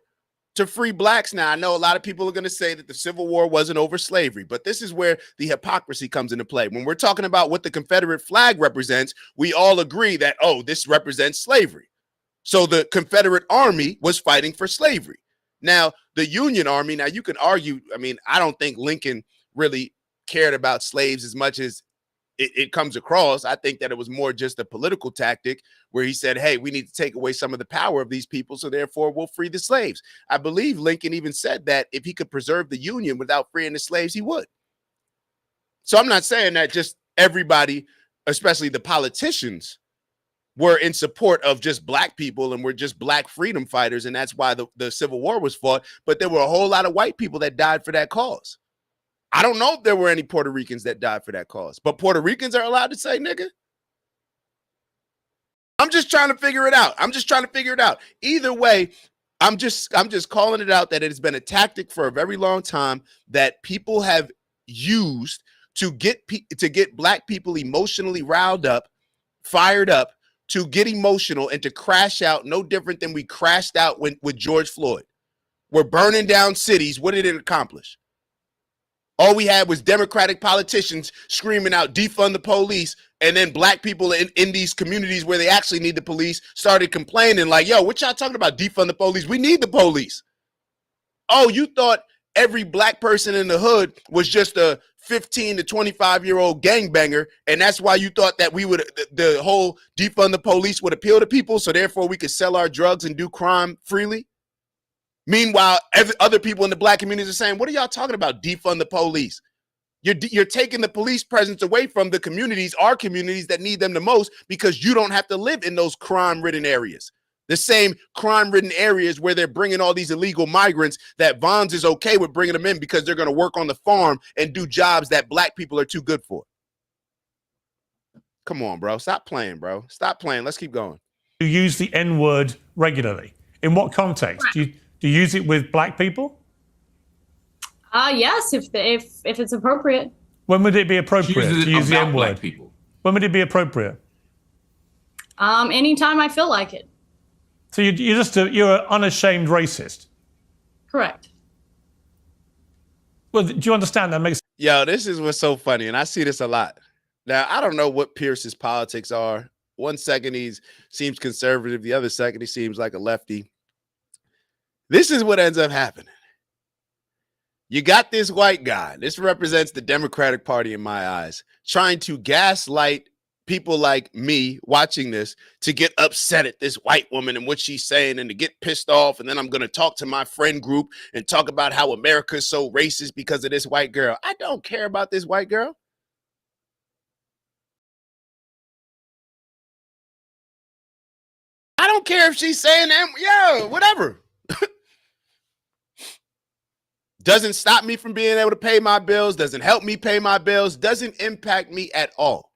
Speaker 3: to free blacks? Now, I know a lot of people are going to say that the Civil War wasn't over slavery, but this is where the hypocrisy comes into play. When we're talking about what the Confederate flag represents, we all agree that, this represents slavery. So the Confederate Army was fighting for slavery. Now, the Union Army, now you can argue, I don't think Lincoln really cared about slaves as much as it comes across. I think that it was more just a political tactic where he said, hey, we need to take away some of the power of these people, so therefore we'll free the slaves. I believe Lincoln even said that if he could preserve the Union without freeing the slaves, he would. So I'm not saying that just everybody, especially the politicians, were in support of just black people and were just black freedom fighters, and that's why the Civil War was fought. But there were a whole lot of white people that died for that cause. I don't know if there were any Puerto Ricans that died for that cause, but Puerto Ricans are allowed to say nigga. I'm just trying to figure it out. Either way, I'm just calling it out that it has been a tactic for a very long time that people have used to get black people emotionally riled up, fired up, to get emotional and to crash out, no different than we crashed out with George Floyd. We're burning down cities. What did it accomplish? All we had was Democratic politicians screaming out, defund the police. And then black people in these communities where they actually need the police started complaining like, yo, what y'all talking about? Defund the police. We need the police. Oh, you thought every black person in the hood was just a 15 to 25-year-old gangbanger, and that's why you thought that we would the whole defund the police would appeal to people, so therefore we could sell our drugs and do crime freely. Meanwhile, other people in the black communities are saying, what are y'all talking about, defund the police? You're taking the police presence away from the communities, our communities that need them the most, because you don't have to live in those crime-ridden areas. The same crime-ridden areas where they're bringing all these illegal migrants that Vons is okay with bringing them in because they're going to work on the farm and do jobs that black people are too good for. Come on, bro. Stop playing, bro. Stop playing. Let's keep going.
Speaker 14: You use the N-word regularly. In what context? Do you use it with black people?
Speaker 10: Yes, if it's appropriate.
Speaker 14: When would it be appropriate to use the N-word?
Speaker 15: Black people.
Speaker 14: When would it be appropriate?
Speaker 10: Anytime I feel like it.
Speaker 14: So you're an unashamed racist.
Speaker 10: Correct.
Speaker 14: Well, do you understand that makes?
Speaker 3: Yo, this is what's so funny, and I see this a lot. Now, I don't know what Pierce's politics are. 1 second he seems conservative, the other second he seems like a lefty. This is what ends up happening. You got this white guy. This represents the Democratic Party in my eyes, trying to gaslight people like me watching this to get upset at this white woman and what she's saying and to get pissed off. And then I'm going to talk to my friend group and talk about how America is so racist because of this white girl. I don't care about this white girl. I don't care if she's saying that. Yeah, whatever. Doesn't stop me from being able to pay my bills, doesn't help me pay my bills, doesn't impact me at all.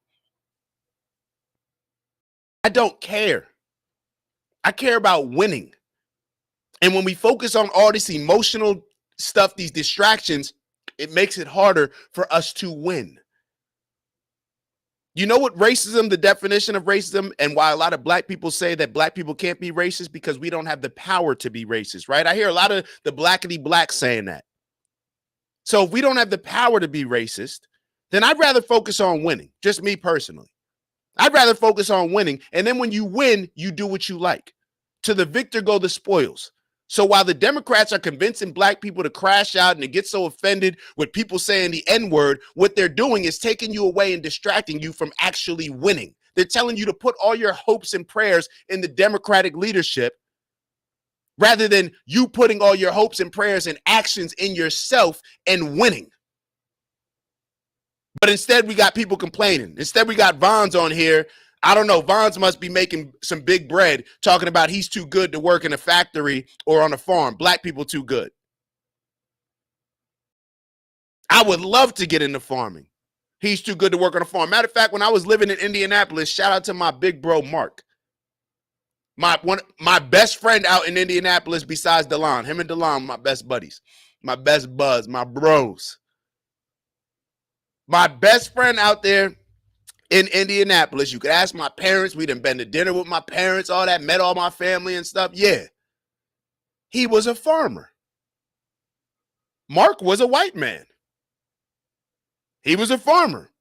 Speaker 3: I don't care. I care about winning. And when we focus on all this emotional stuff, these distractions, it makes it harder for us to win. You know what racism, the definition of racism, and why a lot of black people say that black people can't be racist? Because we don't have the power to be racist, right? I hear a lot of the blackity blacks saying that. So if we don't have the power to be racist, then I'd rather focus on winning, just me personally. I'd rather focus on winning. And then when you win, you do what you like. To the victor go the spoils. So while the Democrats are convincing black people to crash out and to get so offended with people saying the N-word, what they're doing is taking you away and distracting you from actually winning. They're telling you to put all your hopes and prayers in the Democratic leadership rather than you putting all your hopes and prayers and actions in yourself and winning. But instead, we got people complaining. Instead, we got Vons on here. I don't know. Vons must be making some big bread talking about he's too good to work in a factory or on a farm. Black people too good. I would love to get into farming. He's too good to work on a farm. Matter of fact, when I was living in Indianapolis, shout out to my big bro, Mark. My best friend out in Indianapolis besides DeLon. Him and DeLon, my best buddies, my best buds, my bros. My best friend out there in Indianapolis, you could ask my parents. We done been to dinner with my parents, all that, met all my family and stuff. Yeah. He was a farmer. Mark was a white man. He was a farmer.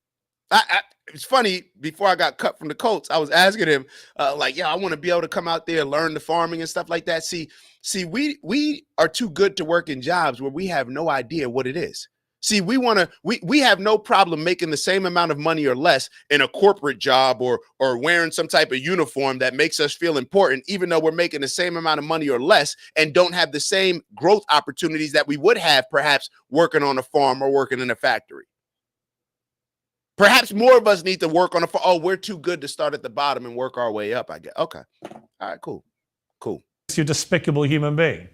Speaker 3: It's funny, before I got cut from the Colts, I was asking him, yeah, I want to be able to come out there and learn the farming and stuff like that. See, we are too good to work in jobs where we have no idea what it is. See, we have no problem making the same amount of money or less in a corporate job or wearing some type of uniform that makes us feel important, even though we're making the same amount of money or less and don't have the same growth opportunities that we would have perhaps working on a farm or working in a factory. Perhaps more of us need to work on we're too good to start at the bottom and work our way up, I guess. Okay. All right, cool.
Speaker 14: You're a despicable human being.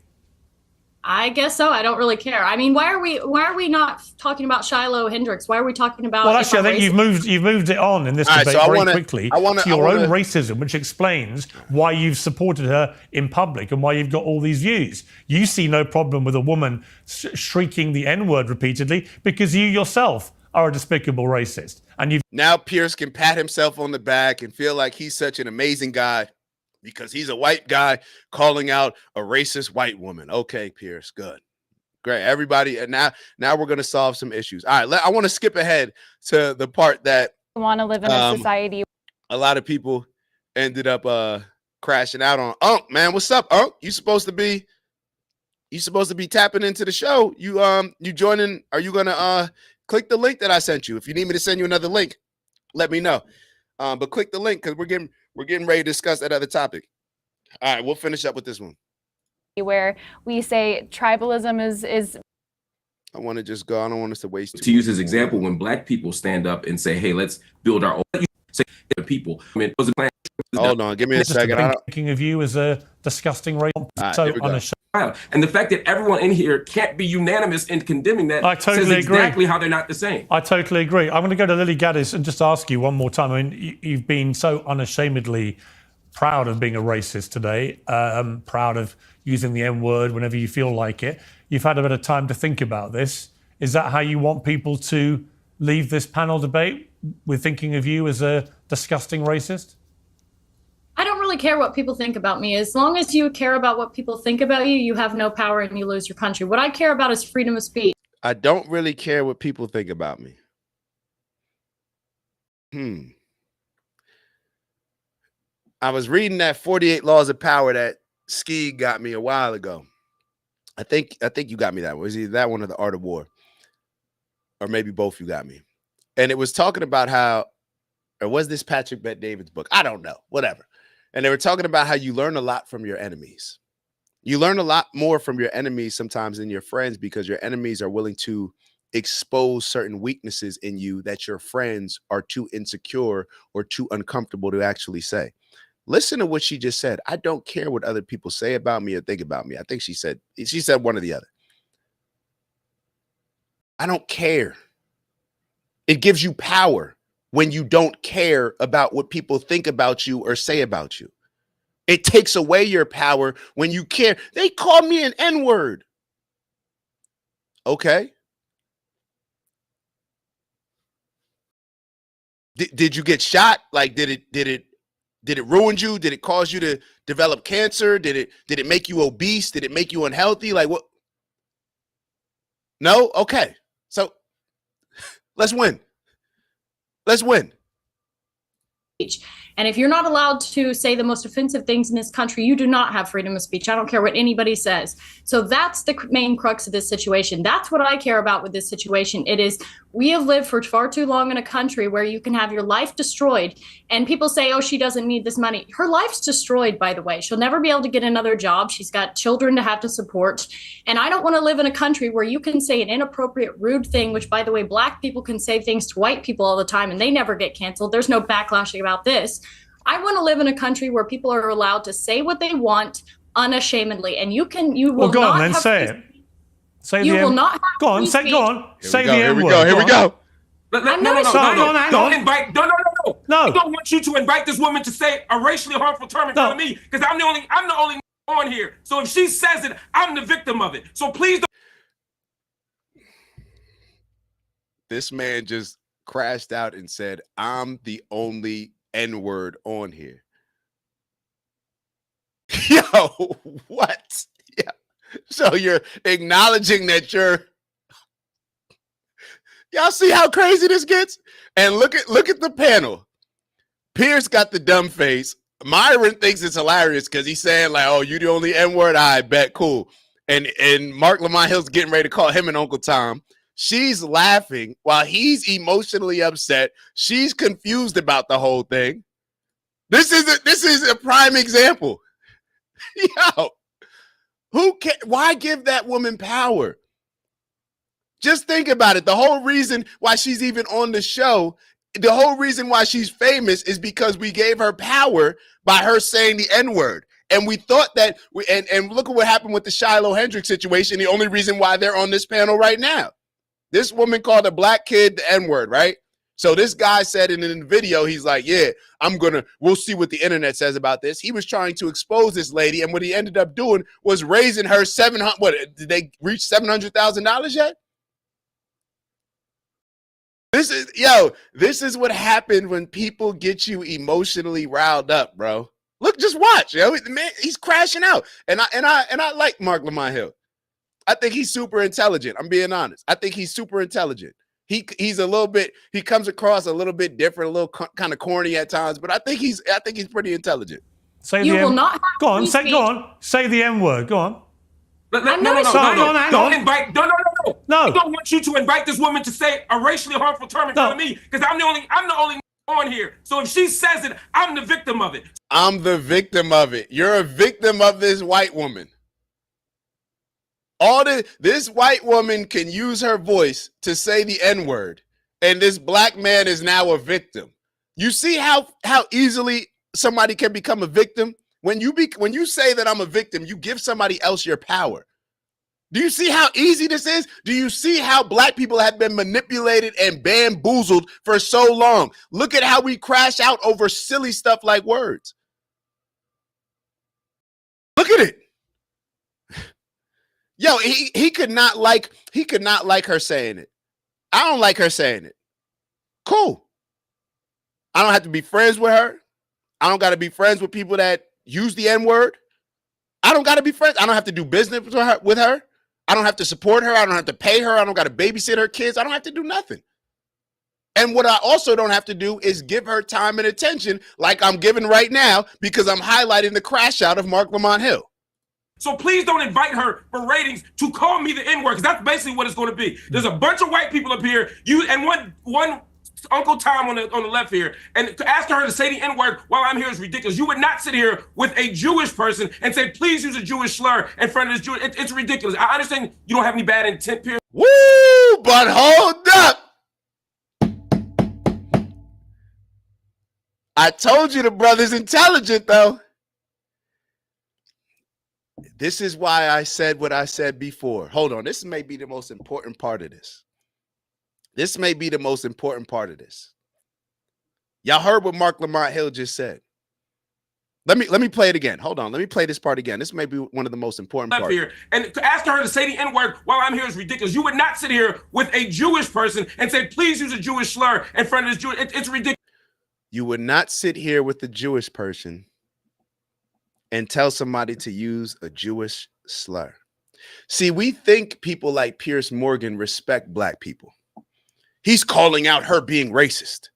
Speaker 10: I guess so. I don't really care. I mean, why are we not talking about Shiloh Hendricks? Why are we talking about?
Speaker 14: Well, actually, I think you've moved it on in this debate very quickly to your own racism, which explains why you've supported her in public and why you've got all these views. You see no problem with a woman shrieking the N-word repeatedly because you yourself are a despicable racist. And
Speaker 3: now Pierce can pat himself on the back and feel like he's such an amazing guy because he's a white guy calling out a racist white woman. Okay, Pierce, good. Great. Everybody, and now we're going to solve some issues. All right, I want to skip ahead to the part that
Speaker 16: want to live in a society.
Speaker 3: A lot of people ended up crashing out on. Unc, man, what's up, Unc? You supposed to be tapping into the show. You joining? Are you gonna click the link that I sent you. If you need me to send you another link, let me know. But click the link because we're getting ready to discuss that other topic. All right, we'll finish up with this one.
Speaker 16: Where we say tribalism is
Speaker 3: I want to just go. I don't want us to waste.
Speaker 15: To use as example, when black people stand up and say, "Hey, let's build our own," say people. I mean,
Speaker 3: hold on, give me a second.
Speaker 14: Thinking of you as a disgusting race, so unashamed.
Speaker 15: And the fact that everyone in here can't be unanimous in condemning that
Speaker 14: I totally
Speaker 15: says
Speaker 14: agree.
Speaker 15: exactly how they're not the same.
Speaker 14: I totally agree. I'm going to go to Lily Gaddis and just ask you one more time. I mean, you've been so unashamedly proud of being a racist today, proud of using the N-word whenever you feel like it. You've had a bit of time to think about this. Is that how you want people to leave this panel debate, with thinking of you as a disgusting racist?
Speaker 10: I don't really care what people think about me. As long as you care about what people think about you, you have no power and you lose your country. What I care about is freedom of speech.
Speaker 3: I don't really care what people think about me. I was reading that 48 Laws of Power that Ski got me a while ago. I think you got me that one. It was either that one or The Art of War. Or maybe both you got me. And it was talking about how, or was this Patrick Bet-David's book? I don't know, whatever. And they were talking about how you learn a lot from your enemies. You learn a lot more from your enemies sometimes than your friends, because your enemies are willing to expose certain weaknesses in you that your friends are too insecure or too uncomfortable to actually say. Listen to what she just said. I don't care what other people say about me or think about me. I think she said one or the other. I don't care. It gives you power when you don't care about what people think about you or say about you. It takes away your power when you care. They called me an N-word. Okay. Did you get shot? Like, did it ruin you? Did it cause you to develop cancer? Did it make you obese? Did it make you unhealthy? Like what? No? Okay. So let's win. Let's win.
Speaker 10: And if you're not allowed to say the most offensive things in this country, you do not have freedom of speech. I don't care what anybody says. So that's the main crux of this situation. That's what I care about with this situation. It is, we have lived for far too long in a country where you can have your life destroyed. And people say, oh, she doesn't need this money. Her life's destroyed, by the way. She'll never be able to get another job. She's got children to have to support. And I don't want to live in a country where you can say an inappropriate, rude thing, which, by the way, black people can say things to white people all the time and they never get canceled. There's no backlashing about this. I want to live in a country where people are allowed to say what they want unashamedly, and you will
Speaker 14: well, go
Speaker 10: not
Speaker 14: on, then
Speaker 10: have
Speaker 14: say it. Say
Speaker 10: you
Speaker 14: the
Speaker 10: will
Speaker 14: M-
Speaker 10: not have
Speaker 14: go on,
Speaker 10: free
Speaker 14: say
Speaker 10: speech.
Speaker 14: go on, say the
Speaker 3: Here
Speaker 14: M
Speaker 3: we
Speaker 14: word.
Speaker 3: go. Here we go.
Speaker 15: No.
Speaker 14: Hang
Speaker 15: Don't
Speaker 14: on.
Speaker 15: invite. No. I don't want you to invite this woman to say a racially harmful term in front of me, because I'm the only on here. So if she says it, I'm the victim of it. So please don't.
Speaker 3: This man just crashed out and said, I'm the only N-word on here. Yo, what? Yeah. So you're acknowledging that y'all see how crazy this gets? And look at the panel. Pierce got the dumb face. Myron thinks it's hilarious because he's saying like, oh, you the only N-word? I bet, cool. And Mark Lamont Hill's getting ready to call him and Uncle Tom. She's laughing while he's emotionally upset. She's confused about the whole thing. This is a prime example. Yo, why give that woman power? Just think about it. The whole reason why she's even on the show, the whole reason why she's famous is because we gave her power by her saying the N-word. And we thought that, and look at what happened with the Shiloh Hendricks situation. The only reason why they're on this panel right now. This woman called a black kid the N-word, right? So this guy said in the video, he's like, yeah, we'll see what the internet says about this. He was trying to expose this lady, and what he ended up doing was raising her did they reach $700,000 yet? This is what happened when people get you emotionally riled up, bro. Look, just watch, yo. Man, he's crashing out. And I like Mark Lamont Hill. I think he's super intelligent. I'm being honest. I think he's super intelligent. He's a little bit, he comes across a little bit different, a little kind of corny at times, but I think he's pretty intelligent.
Speaker 14: Say
Speaker 10: You
Speaker 14: the
Speaker 10: will
Speaker 14: M-
Speaker 10: not have
Speaker 14: Go on,
Speaker 10: free
Speaker 14: say
Speaker 10: speech.
Speaker 14: go on. Say the M word. Go on.
Speaker 15: No.
Speaker 14: Hang on.
Speaker 15: Don't invite. No.
Speaker 14: No.
Speaker 15: I don't want you to invite this woman to say a racially harmful term in front of me because I'm the only on here. So if she says it, I'm the victim of it.
Speaker 3: I'm the victim of it. You're a victim of this white woman. This white woman can use her voice to say the N-word, and this black man is now a victim. You see how easily somebody can become a victim? When you say that I'm a victim, you give somebody else your power. Do you see how easy this is? Do you see how black people have been manipulated and bamboozled for so long? Look at how we crash out over silly stuff like words. Look at it. Yo, he could not like her saying it. I don't like her saying it. Cool. I don't have to be friends with her. I don't got to be friends with people that use the N-word. I don't got to be friends. I don't have to do business with her. I don't have to support her. I don't have to pay her. I don't got to babysit her kids. I don't have to do nothing. And what I also don't have to do is give her time and attention like I'm giving right now because I'm highlighting the crash out of Marc Lamont Hill.
Speaker 15: So please don't invite her for ratings to call me the N-word, because that's basically what it's going to be. There's a bunch of white people up here, one Uncle Tom on the left here, and to ask her to say the N-word while I'm here is ridiculous. You would not sit here with a Jewish person and say, please use a Jewish slur in front of this Jewish. It's ridiculous. I understand you don't have any bad intent, Pierce.
Speaker 3: Woo! But hold up. I told you the brother's intelligent, though. This is why I said what I said before. Hold on. This may be the most important part of this. This may be the most important part of this. Y'all heard what Marc Lamont Hill just said. Let me play it again. Hold on. Let me play this part again. This may be one of the most important parts.
Speaker 15: Here. And to ask her to say the N-word while I'm here is ridiculous. You would not sit here with a Jewish person and say, please use a Jewish slur in front of this Jewish. It's ridiculous.
Speaker 3: You would not sit here with a Jewish person and tell somebody to use a Jewish slur. See, we think people like Piers Morgan respect black people. He's calling out her being racist.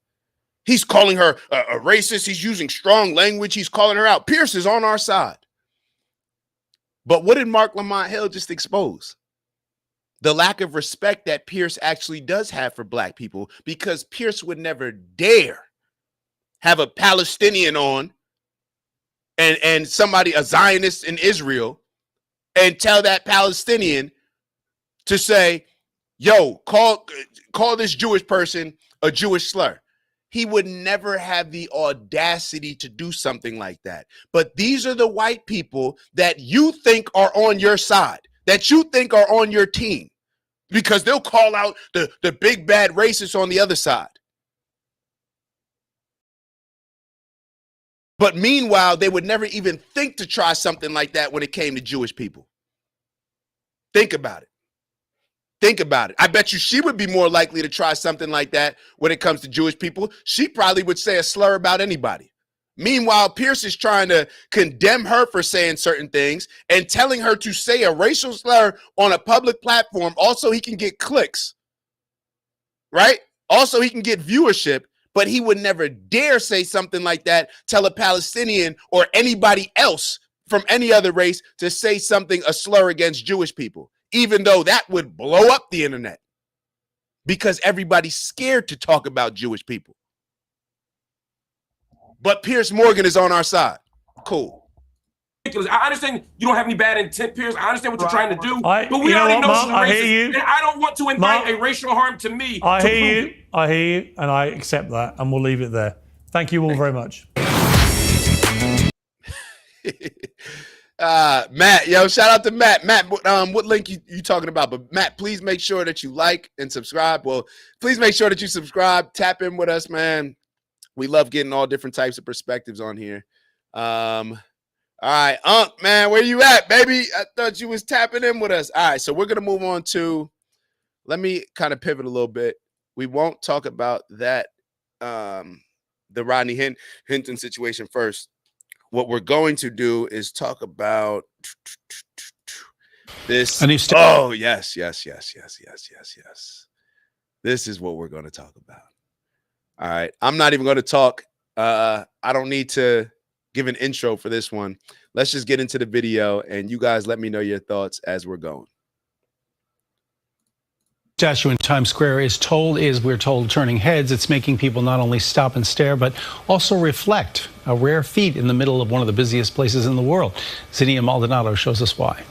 Speaker 3: He's calling her a racist. He's using strong language. He's calling her out. Piers is on our side. But what did Marc Lamont Hill just expose? The lack of respect that Piers actually does have for black people, because Piers would never dare have a Palestinian on and somebody, a Zionist in Israel, and tell that Palestinian to say, yo, call this Jewish person a Jewish slur. He would never have the audacity to do something like that. But these are the white people that you think are on your side, that you think are on your team, because they'll call out the big bad racists on the other side. But meanwhile, they would never even think to try something like that when it came to Jewish people. Think about it. Think about it. I bet you she would be more likely to try something like that when it comes to Jewish people. She probably would say a slur about anybody. Meanwhile, Piers is trying to condemn her for saying certain things and telling her to say a racial slur on a public platform. Also, he can get clicks, right? Also, he can get viewership, but he would never dare say something like that, tell a Palestinian or anybody else from any other race to say something, a slur against Jewish people, even though that would blow up the internet because everybody's scared to talk about Jewish people. But Piers Morgan is on our side. Cool.
Speaker 15: I understand you don't have any bad intent, Piers. I understand what you're trying to do, but we already know she's racist, and I don't want to invite a racial harm to me.
Speaker 14: I hear you, and I accept that, and we'll leave it there. Thank you all very much.
Speaker 3: Matt, yo, shout out to Matt. Matt, what link you talking about? But Matt, please make sure that you like and subscribe. Well, please make sure that you subscribe, tap in with us, man. We love getting all different types of perspectives on here. All right, man, where you at, baby? I thought you was tapping in with us. All right, so we're going to move on to, let me kind of pivot a little bit. We won't talk about that, the Rodney Hinton situation first. What we're going to do is talk about this. Oh, yes. This is what we're going to talk about. All right, I'm not even going to talk. I don't need to give an intro for this one. Let's just get into the video and you guys let me know your thoughts as we're going.
Speaker 17: Statue in Times Square we're told, turning heads. It's making people not only stop and stare, but also reflect. A rare feat in the middle of one of the busiest places in the world. Zinnia Maldonado shows us why.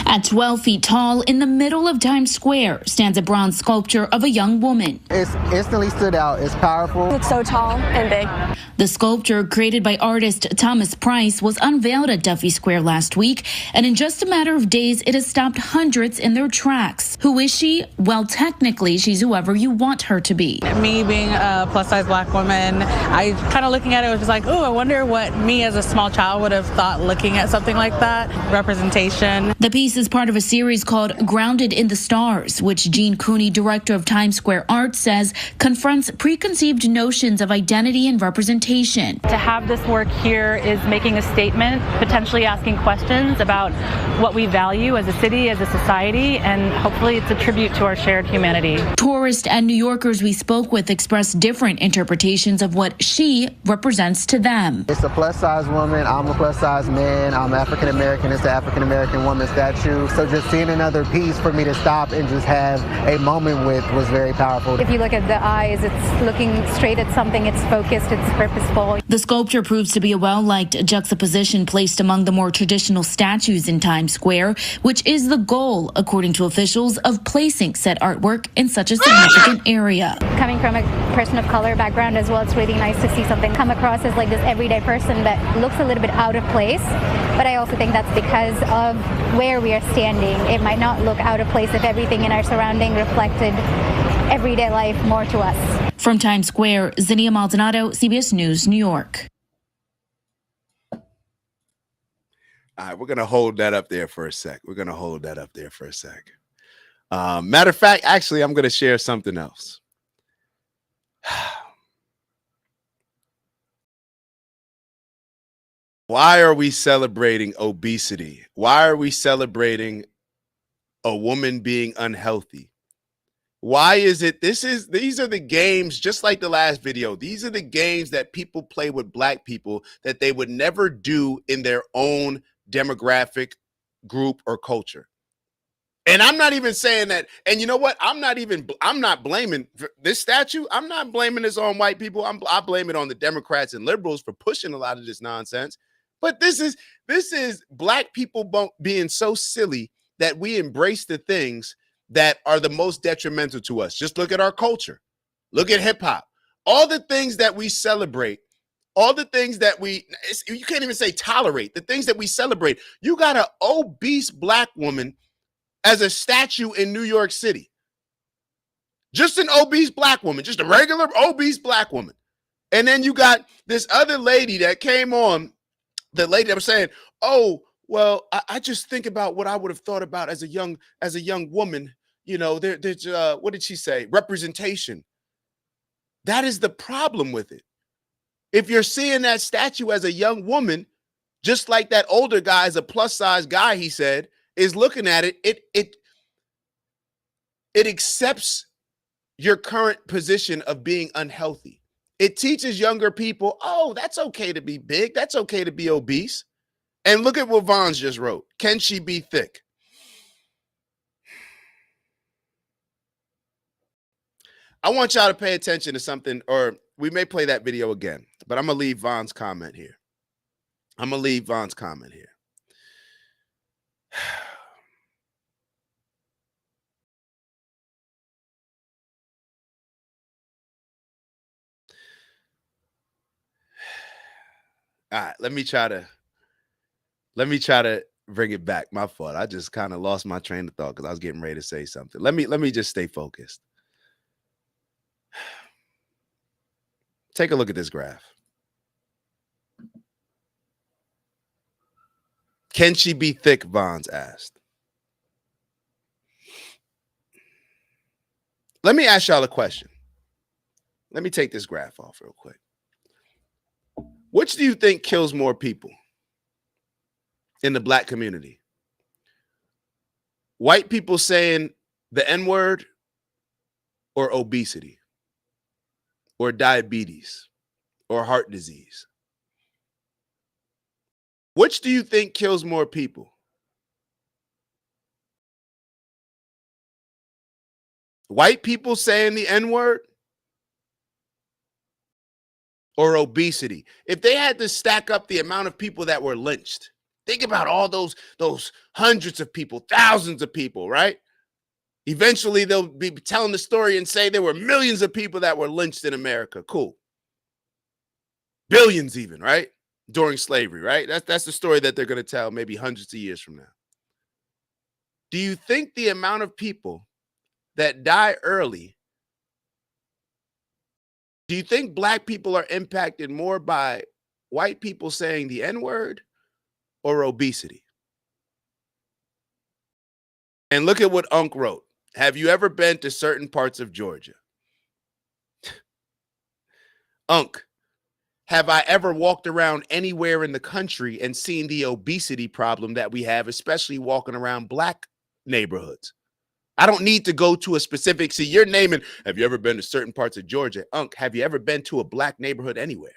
Speaker 18: At 12 feet tall, in the middle of Times Square, stands a bronze sculpture of a young woman.
Speaker 19: It's instantly stood out. It's powerful.
Speaker 18: It's so tall and big. The sculpture, created by artist Thomas Price, was unveiled at Duffy Square last week, and in just a matter of days, it has stopped hundreds in their tracks. Who is she? Well, technically, she's whoever you want her to be.
Speaker 20: Me being a plus-size black woman, I kind of looking at it was just like, oh, I wonder what me as a small child would have thought looking at something like that. Representation.
Speaker 18: The piece is part of a series called Grounded in the Stars, which Gene Cooney, director of Times Square Art, says confronts preconceived notions of identity and representation.
Speaker 21: To have this work here is making a statement, potentially asking questions about what we value as a city, as a society, and hopefully it's a tribute to our shared humanity.
Speaker 18: Tourists and New Yorkers we spoke with expressed different interpretations of what she represents to them.
Speaker 19: It's a plus-size woman. I'm a plus-size man. I'm African American. It's the African American woman statue. So just seeing another piece for me to stop and just have a moment with was very powerful.
Speaker 22: If you look at the eyes, it's looking straight at something. It's focused. It's purposeful.
Speaker 18: The sculpture proves to be a well-liked juxtaposition placed among the more traditional statues in Times Square, which is the goal, according to officials, of placing said artwork in such a significant area.
Speaker 22: Coming from a person of color background as well, it's really nice to see something come across as like this everyday person that looks a little bit out of place. But I also think that's because of where we are standing. It might not look out of place if everything in our surrounding reflected everyday life more to us.
Speaker 18: From Times Square, Zinnia Maldonado, CBS News, New York.
Speaker 3: All right, we're going to hold that up there for a sec. Matter of fact, actually, I'm going to share something else. Why are we celebrating obesity? Why are we celebrating a woman being unhealthy? Why is it these are the games, just like the last video, these are the games that people play with black people that they would never do in their own demographic group or culture. And I'm not even saying that. And you know what? I'm not blaming this statue. I'm not blaming this on white people. I blame it on the Democrats and liberals for pushing a lot of this nonsense. But this is black people being so silly that we embrace the things that are the most detrimental to us. Just look at our culture. Look at hip hop. All the things that we celebrate, all the things that you can't even say tolerate, the things that we celebrate. You got an obese black woman as a statue in New York City. Just an obese black woman, just a regular obese black woman. And then you got this other lady that came on, the lady that was saying, oh, well, I just think about what I would have thought about as a young woman. You know, there's what did she say? Representation. That is the problem with it. If you're seeing that statue as a young woman, just like that older guy is a plus size guy, he said, is looking at it, it accepts your current position of being unhealthy. It teaches younger people, oh, that's okay to be big. That's okay to be obese. And look at what Vons just wrote. Can she be thick? I want y'all to pay attention to something, or we may play that video again, but I'm going to leave Von's comment here. All right, let me try to bring it back. My fault. I just kind of lost my train of thought because I was getting ready to say something. Let me just stay focused. Take a look at this graph. Can she be thick? Vons asked. Let me ask y'all a question. Let me take this graph off real quick. Which do you think kills more people in the black community? White people saying the N-word, or obesity, or diabetes, or heart disease? Which do you think kills more people? White people saying the N-word or obesity? If they had to stack up the amount of people that were lynched, think about all those hundreds of people, thousands of people, right? Eventually, they'll be telling the story and say there were millions of people that were lynched in America. Cool. Billions even, right? During slavery, right? That's the story that they're going to tell maybe hundreds of years from now. Do you think the amount of people that die early, do you think black people are impacted more by white people saying the N-word or obesity? And look at what Unc wrote. Have you ever been to certain parts of Georgia? Unc, have I ever walked around anywhere in the country and seen the obesity problem that we have, especially walking around black neighborhoods? I don't need to go to a specific, see, you're naming, have you ever been to certain parts of Georgia? Unc, have you ever been to a black neighborhood anywhere?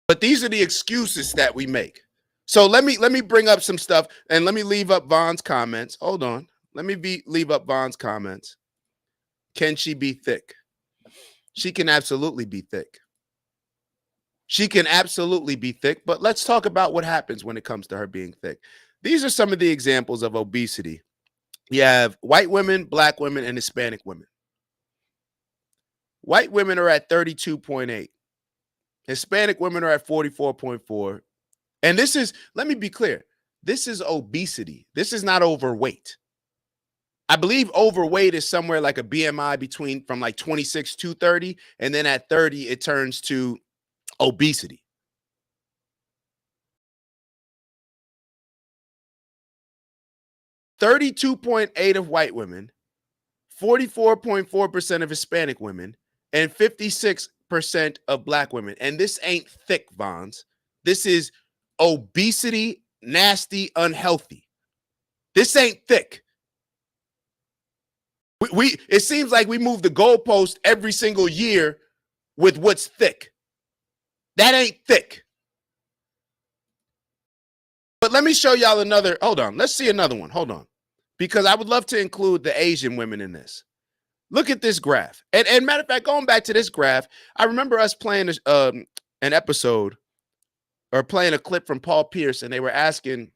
Speaker 3: But these are the excuses that we make. So let me bring up some stuff and let me leave up Von's comments. Hold on. Let me leave up Von's comments. Can she be thick? She can absolutely be thick. She can absolutely be thick, but let's talk about what happens when it comes to her being thick. These are some of the examples of obesity. You have white women, black women, and Hispanic women. White women are at 32.8. Hispanic women are at 44.4. And this is, let me be clear, this is obesity. This is not overweight. I believe overweight is somewhere like a BMI from like 26 to 30. And then at 30, it turns to obesity. .8 of white women, 44.4% of Hispanic women, and 56% of black women. And this ain't thick, Vons. This is obesity, nasty, unhealthy. This ain't thick. It seems like we move the goalpost every single year with what's thick. That ain't thick. But let me show y'all another. Hold on. Let's see another one. Hold on. Because I would love to include the Asian women in this. Look at this graph. And matter of fact, going back to this graph, I remember us playing an episode or playing a clip from Paul Pierce, and they were asking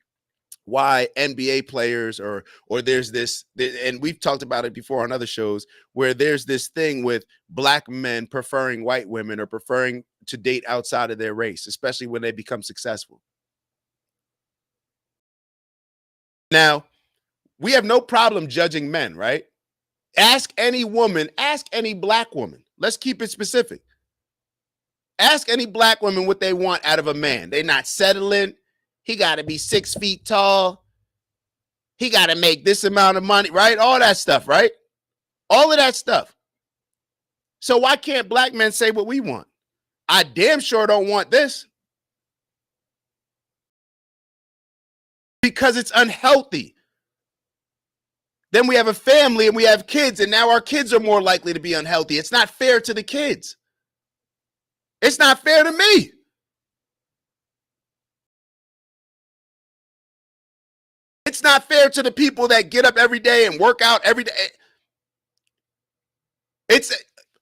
Speaker 3: why NBA players or there's this, and we've talked about it before on other shows, where there's this thing with black men preferring white women or preferring to date outside of their race, especially when they become successful. Now, we have no problem judging men, right? Ask any woman, ask any black woman. Let's keep it specific. Ask any black woman what they want out of a man. They're not settling. He got to be 6 feet tall. He got to make this amount of money, right? All that stuff, right? All of that stuff. So why can't black men say what we want? I damn sure don't want this. Because it's unhealthy. Then we have a family and we have kids, and now our kids are more likely to be unhealthy. It's not fair to the kids. It's not fair to me. It's not fair to the people that get up every day and work out every day.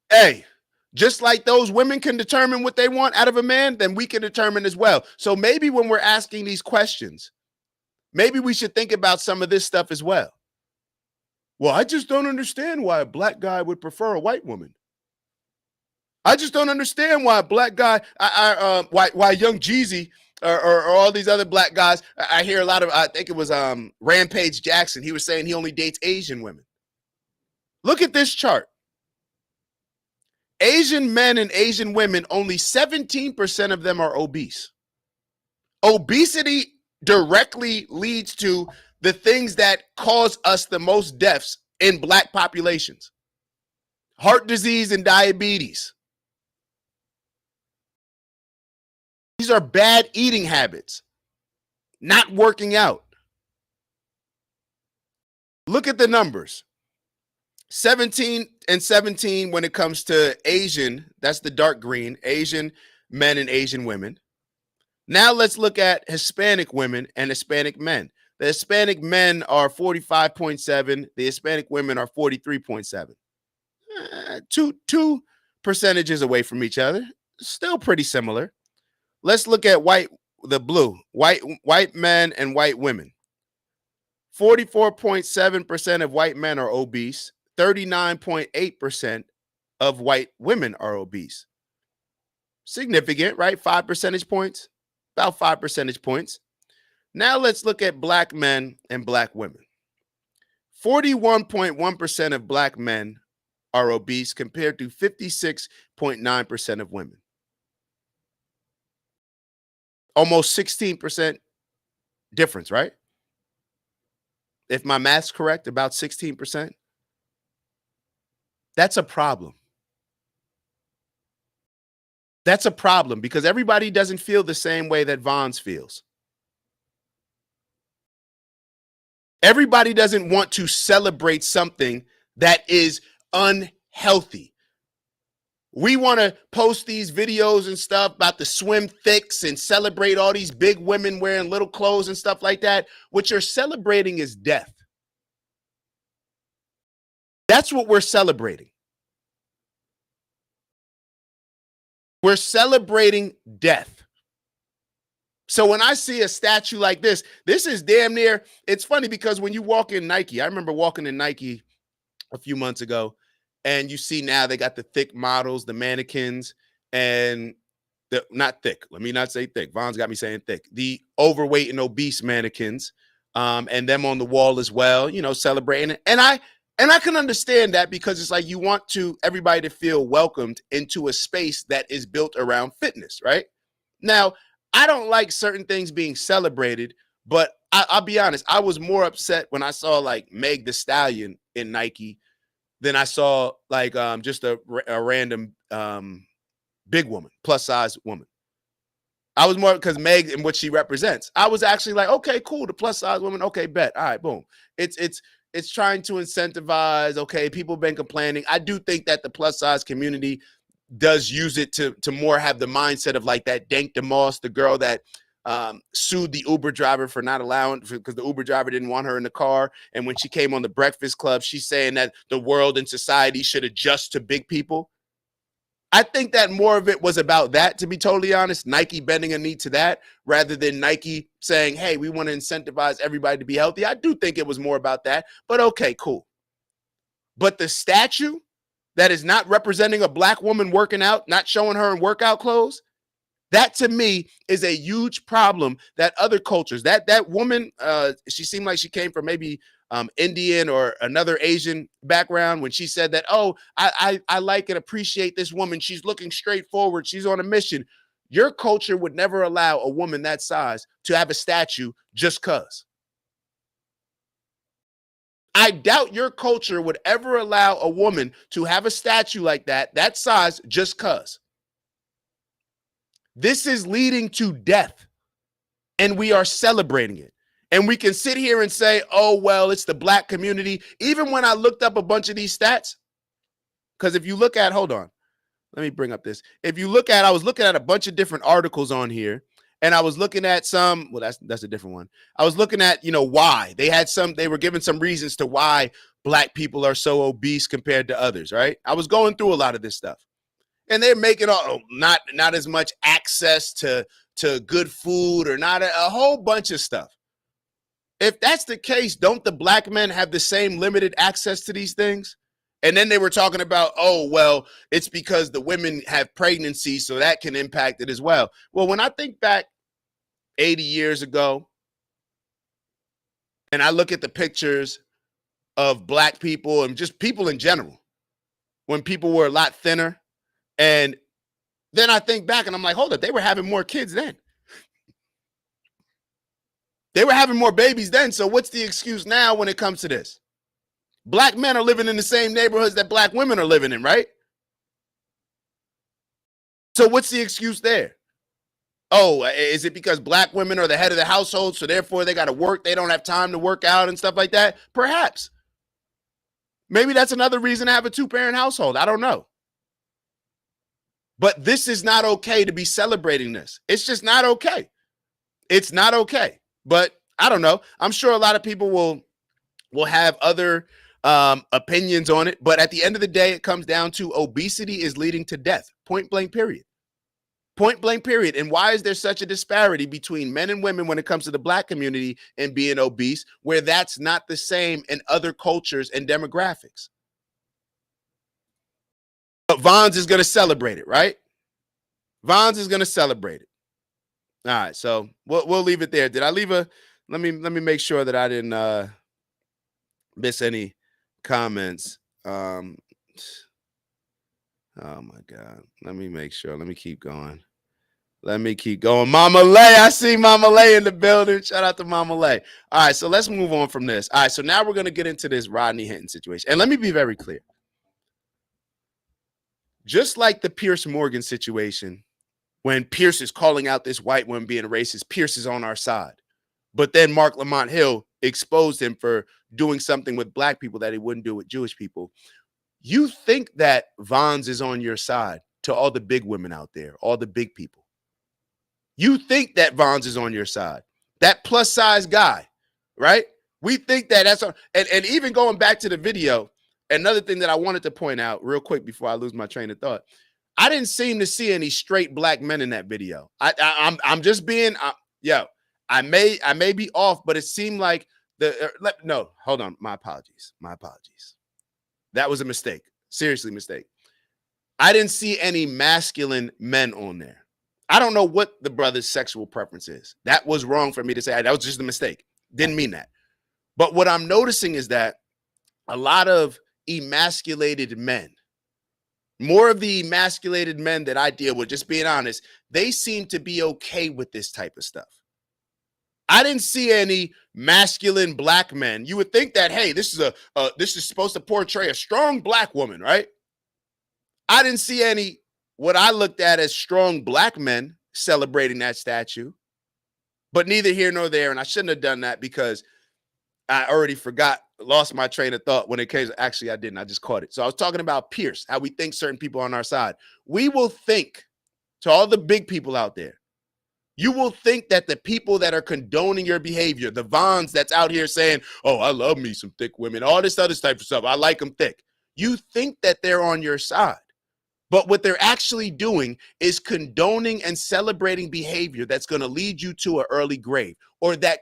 Speaker 3: Hey, just like those women can determine what they want out of a man, then we can determine as well. So maybe when we're asking these questions, maybe we should think about some of this stuff as well. Well, I just don't understand why a black guy would prefer a white woman. I just don't understand why a black guy, why Young Jeezy or all these other black guys. I hear a lot of, I think it was Rampage Jackson. He was saying he only dates Asian women. Look at this chart. Asian men and Asian women, only 17% of them are obese. Obesity directly leads to the things that cause us the most deaths in black populations. Heart disease and diabetes. These are bad eating habits. Not working out. Look at the numbers. 17 and 17 when it comes to Asian, that's the dark green, Asian men and Asian women. Now let's look at Hispanic women and Hispanic men. The Hispanic men are 45.7. The Hispanic women are 43.7. Two percentages away from each other. Still pretty similar. Let's look at white men and white women. 44.7% of white men are obese. 39.8% of white women are obese. Significant, right? 5 percentage points, about 5 percentage points. Now let's look at black men and black women. 41.1% of black men are obese compared to 56.9% of women. Almost 16% difference, right? If my math's correct, about 16%. That's a problem. That's a problem because everybody doesn't feel the same way that Vons feels. Everybody doesn't want to celebrate something that is unhealthy. We want to post these videos and stuff about the swim thicks and celebrate all these big women wearing little clothes and stuff like that. What you're celebrating is death. That's what we're celebrating. We're celebrating death. So when I see a statue like this is damn near, it's funny because when you walk in Nike, I remember walking in Nike a few months ago, and you see now they got the thick models, the mannequins, and the not thick. Let me not say thick. Von's got me saying thick. The overweight and obese mannequins, and them on the wall as well, you know, celebrating it. And I can understand that because it's like you want everybody to feel welcomed into a space that is built around fitness, right? Now, I don't like certain things being celebrated, but I'll be honest. I was more upset when I saw like Meg Thee Stallion in Nike than I saw like just a random big woman, plus size woman. I was more because Meg and what she represents. I was actually like, okay, cool, the plus size woman. Okay, bet. All right, boom. It's trying to incentivize. Okay, people have been complaining. I do think that the plus size community does use it to more have the mindset of like that Dank DeMoss, the girl that sued the Uber driver for not allowing, because the Uber driver didn't want her in the car. And when she came on the Breakfast Club, she's saying that the world and society should adjust to big people. I think that more of it was about that, to be totally honest, Nike bending a knee to that rather than Nike saying, hey, we want to incentivize everybody to be healthy. I do think it was more about that, but okay, cool. But the statue that is not representing a black woman working out, not showing her in workout clothes, that to me is a huge problem that other cultures, that woman, she seemed like she came from maybe Indian or another Asian background when she said that, oh, I like and appreciate this woman. She's looking straight forward. She's on a mission. Your culture would never allow a woman that size to have a statue just because. I doubt your culture would ever allow a woman to have a statue like that size just because. This is leading to death, and we are celebrating it. And we can sit here and say, oh, well, it's the black community. Even when I looked up a bunch of these stats, because if you look at, hold on, let me bring up this. If you look at, I was looking at a bunch of different articles on here, and I was looking at some, well, that's a different one. I was looking at, why. They were giving some reasons to why black people are so obese compared to others, right? I was going through a lot of this stuff. And they're making not as much access to good food or not a whole bunch of stuff. If that's the case, don't the black men have the same limited access to these things? And then they were talking about, oh, well, it's because the women have pregnancy, so that can impact it as well. Well, when I think back 80 years ago, and I look at the pictures of black people and just people in general, when people were a lot thinner, and then I think back and I'm like, hold up, they were having more kids then. They were having more babies then. So what's the excuse now when it comes to this? Black men are living in the same neighborhoods that black women are living in, right? So what's the excuse there? Oh, is it because black women are the head of the household, so therefore they got to work, they don't have time to work out and stuff like that? Perhaps. Maybe that's another reason to have a two-parent household. I don't know. But this is not okay to be celebrating this. It's just not okay. It's not okay. But I don't know. I'm sure a lot of people will have other opinions on it, but at the end of the day, it comes down to obesity is leading to death. Point blank, period. Point blank, period. And why is there such a disparity between men and women when it comes to the Black community and being obese, where that's not the same in other cultures and demographics? But Vons is going to celebrate it, right? Vons is going to celebrate it. All right, so we'll leave it there. Did I leave a? Let me make sure that I didn't miss any comments. Oh my God. Let me make sure. Let me keep going. Mama Lay, I see Mama Lay in the building. Shout out to Mama Lay. All right, so let's move on from this. All right, so now we're going to get into this Rodney Hinton situation. And let me be very clear. Just like the Pierce Morgan situation, when Pierce is calling out this white woman being racist, Pierce is on our side. But then Mark Lamont Hill exposed him for doing something with Black people that he wouldn't do with Jewish people. You think that Vons is on your side to all the big women out there, all the big people. You think that Vons is on your side, that plus size guy, right? We think that that's on, and even going back to the video, another thing that I wanted to point out real quick before I lose my train of thought, I didn't seem to see any straight Black men in that video. I'm just being, I may be off, but it seemed like no, hold on, my apologies. That was a mistake, seriously mistake. I didn't see any masculine men on there. I don't know what the brother's sexual preference is. That was wrong for me to say. That was just a mistake. Didn't mean that. But what I'm noticing is that a lot of emasculated men, more of the emasculated men that I deal with, just being honest, they seem to be okay with this type of stuff. I didn't see any masculine Black men. You would think that, hey, this is supposed to portray a strong Black woman, right? I didn't see any, what I looked at as strong Black men celebrating that statue, but neither here nor there. And I shouldn't have done that because I already lost my train of thought when it came. Actually, I didn't. I just caught it. So I was talking about Pierce, how we think certain people are on our side. We will think, to all the big people out there, you will think that the people that are condoning your behavior, the Vons that's out here saying, oh, I love me some thick women, all this other type of stuff, I like them thick. You think that they're on your side. But what they're actually doing is condoning and celebrating behavior that's going to lead you to an early grave, or that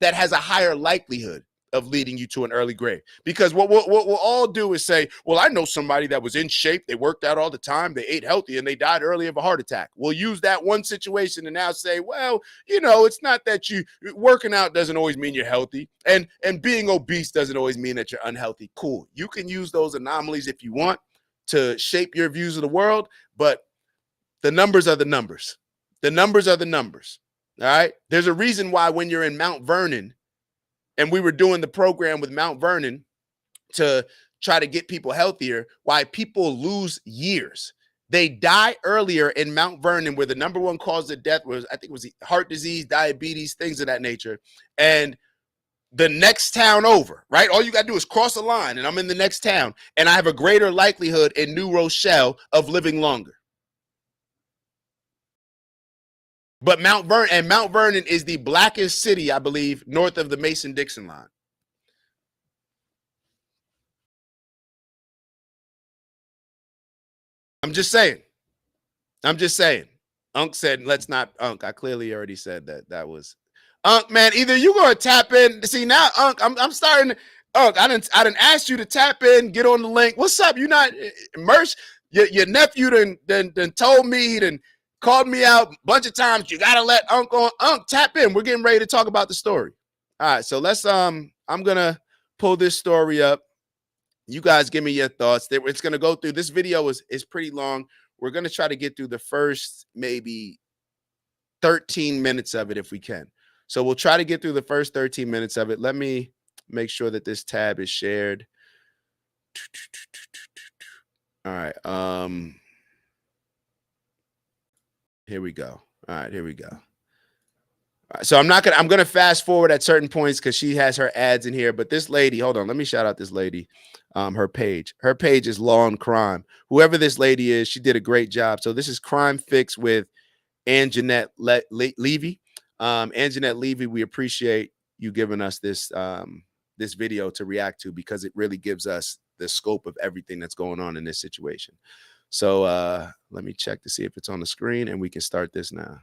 Speaker 3: has a higher likelihood of leading you to an early grave. Because what we'll all do is say, well, I know somebody that was in shape, they worked out all the time, they ate healthy, and they died early of a heart attack. We'll use that one situation and now say, well, it's not that working out doesn't always mean you're healthy, and being obese doesn't always mean that you're unhealthy. Cool. You can use those anomalies if you want to shape your views of the world, but the numbers are the numbers. The numbers are the numbers. All right. There's a reason why when you're in Mount Vernon, and we were doing the program with Mount Vernon to try to get people healthier, why people lose years. They die earlier in Mount Vernon, where the number one cause of death was, I think it was heart disease, diabetes, things of that nature. And the next town over, right? All you got to do is cross a line and I'm in the next town, and I have a greater likelihood in New Rochelle of living longer. But Mount Vernon is the blackest city, I believe, north of the Mason-Dixon line. I'm just saying. Unc said, let's not, Unc, I clearly already said that was, Unc, man, either you gonna tap in. See, now, Unc, I'm starting. Unc, I didn't ask you to tap in, get on the link. What's up? You not Merch? Your nephew done told me, he done called me out a bunch of times. You gotta let Unc on. Unc, tap in. We're getting ready to talk about the story. All right, so let's I'm gonna pull this story up. You guys give me your thoughts. It's gonna go through. This video is pretty long. We're gonna try to get through the first maybe 13 minutes of it if we can. So we'll try to get through the first 13 minutes of it. Let me make sure that this tab is shared. All right. Here we go. All right, here we go. All right, so I'm gonna fast forward at certain points because she has her ads in here. But this lady, hold on, let me shout out this lady. Her page is Law and Crime. Whoever this lady is, she did a great job. So this is Crime Fix with Anjanette Levy. Anjanette Levy, we appreciate you giving us this this video to react to, because it really gives us the scope of everything that's going on in this situation. So let me check to see if it's on the screen, and we can start this now.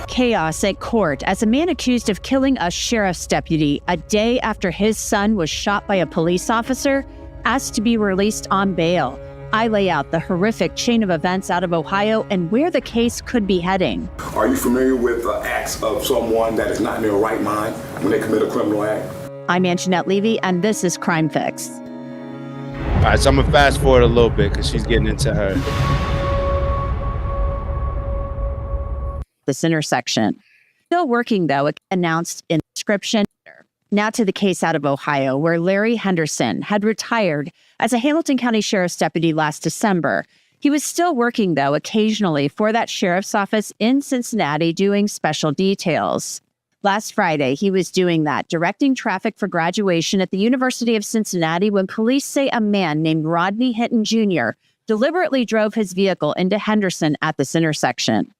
Speaker 2: Chaos at court as a man accused of killing a sheriff's deputy a day after his son was shot by a police officer asked to be released on bail. I lay out the horrific chain of events out of Ohio and where the case could be heading.
Speaker 5: Are you familiar with the acts of someone that is not in their right mind when they commit a criminal act?
Speaker 2: I'm Anjanette Levy, and this is Crime Fix.
Speaker 3: All right, so I'm gonna fast forward a little bit because she's getting into her.
Speaker 2: This intersection. Still working, though, it announced in the description. Now to the case out of Ohio, where Larry Henderson had retired as a Hamilton County Sheriff's deputy last December. He was still working, though, occasionally for that sheriff's office in Cincinnati doing special details. Last Friday, he was doing that, directing traffic for graduation at the University of Cincinnati when police say a man named Rodney Hinton Jr. deliberately drove his vehicle into Henderson at this intersection.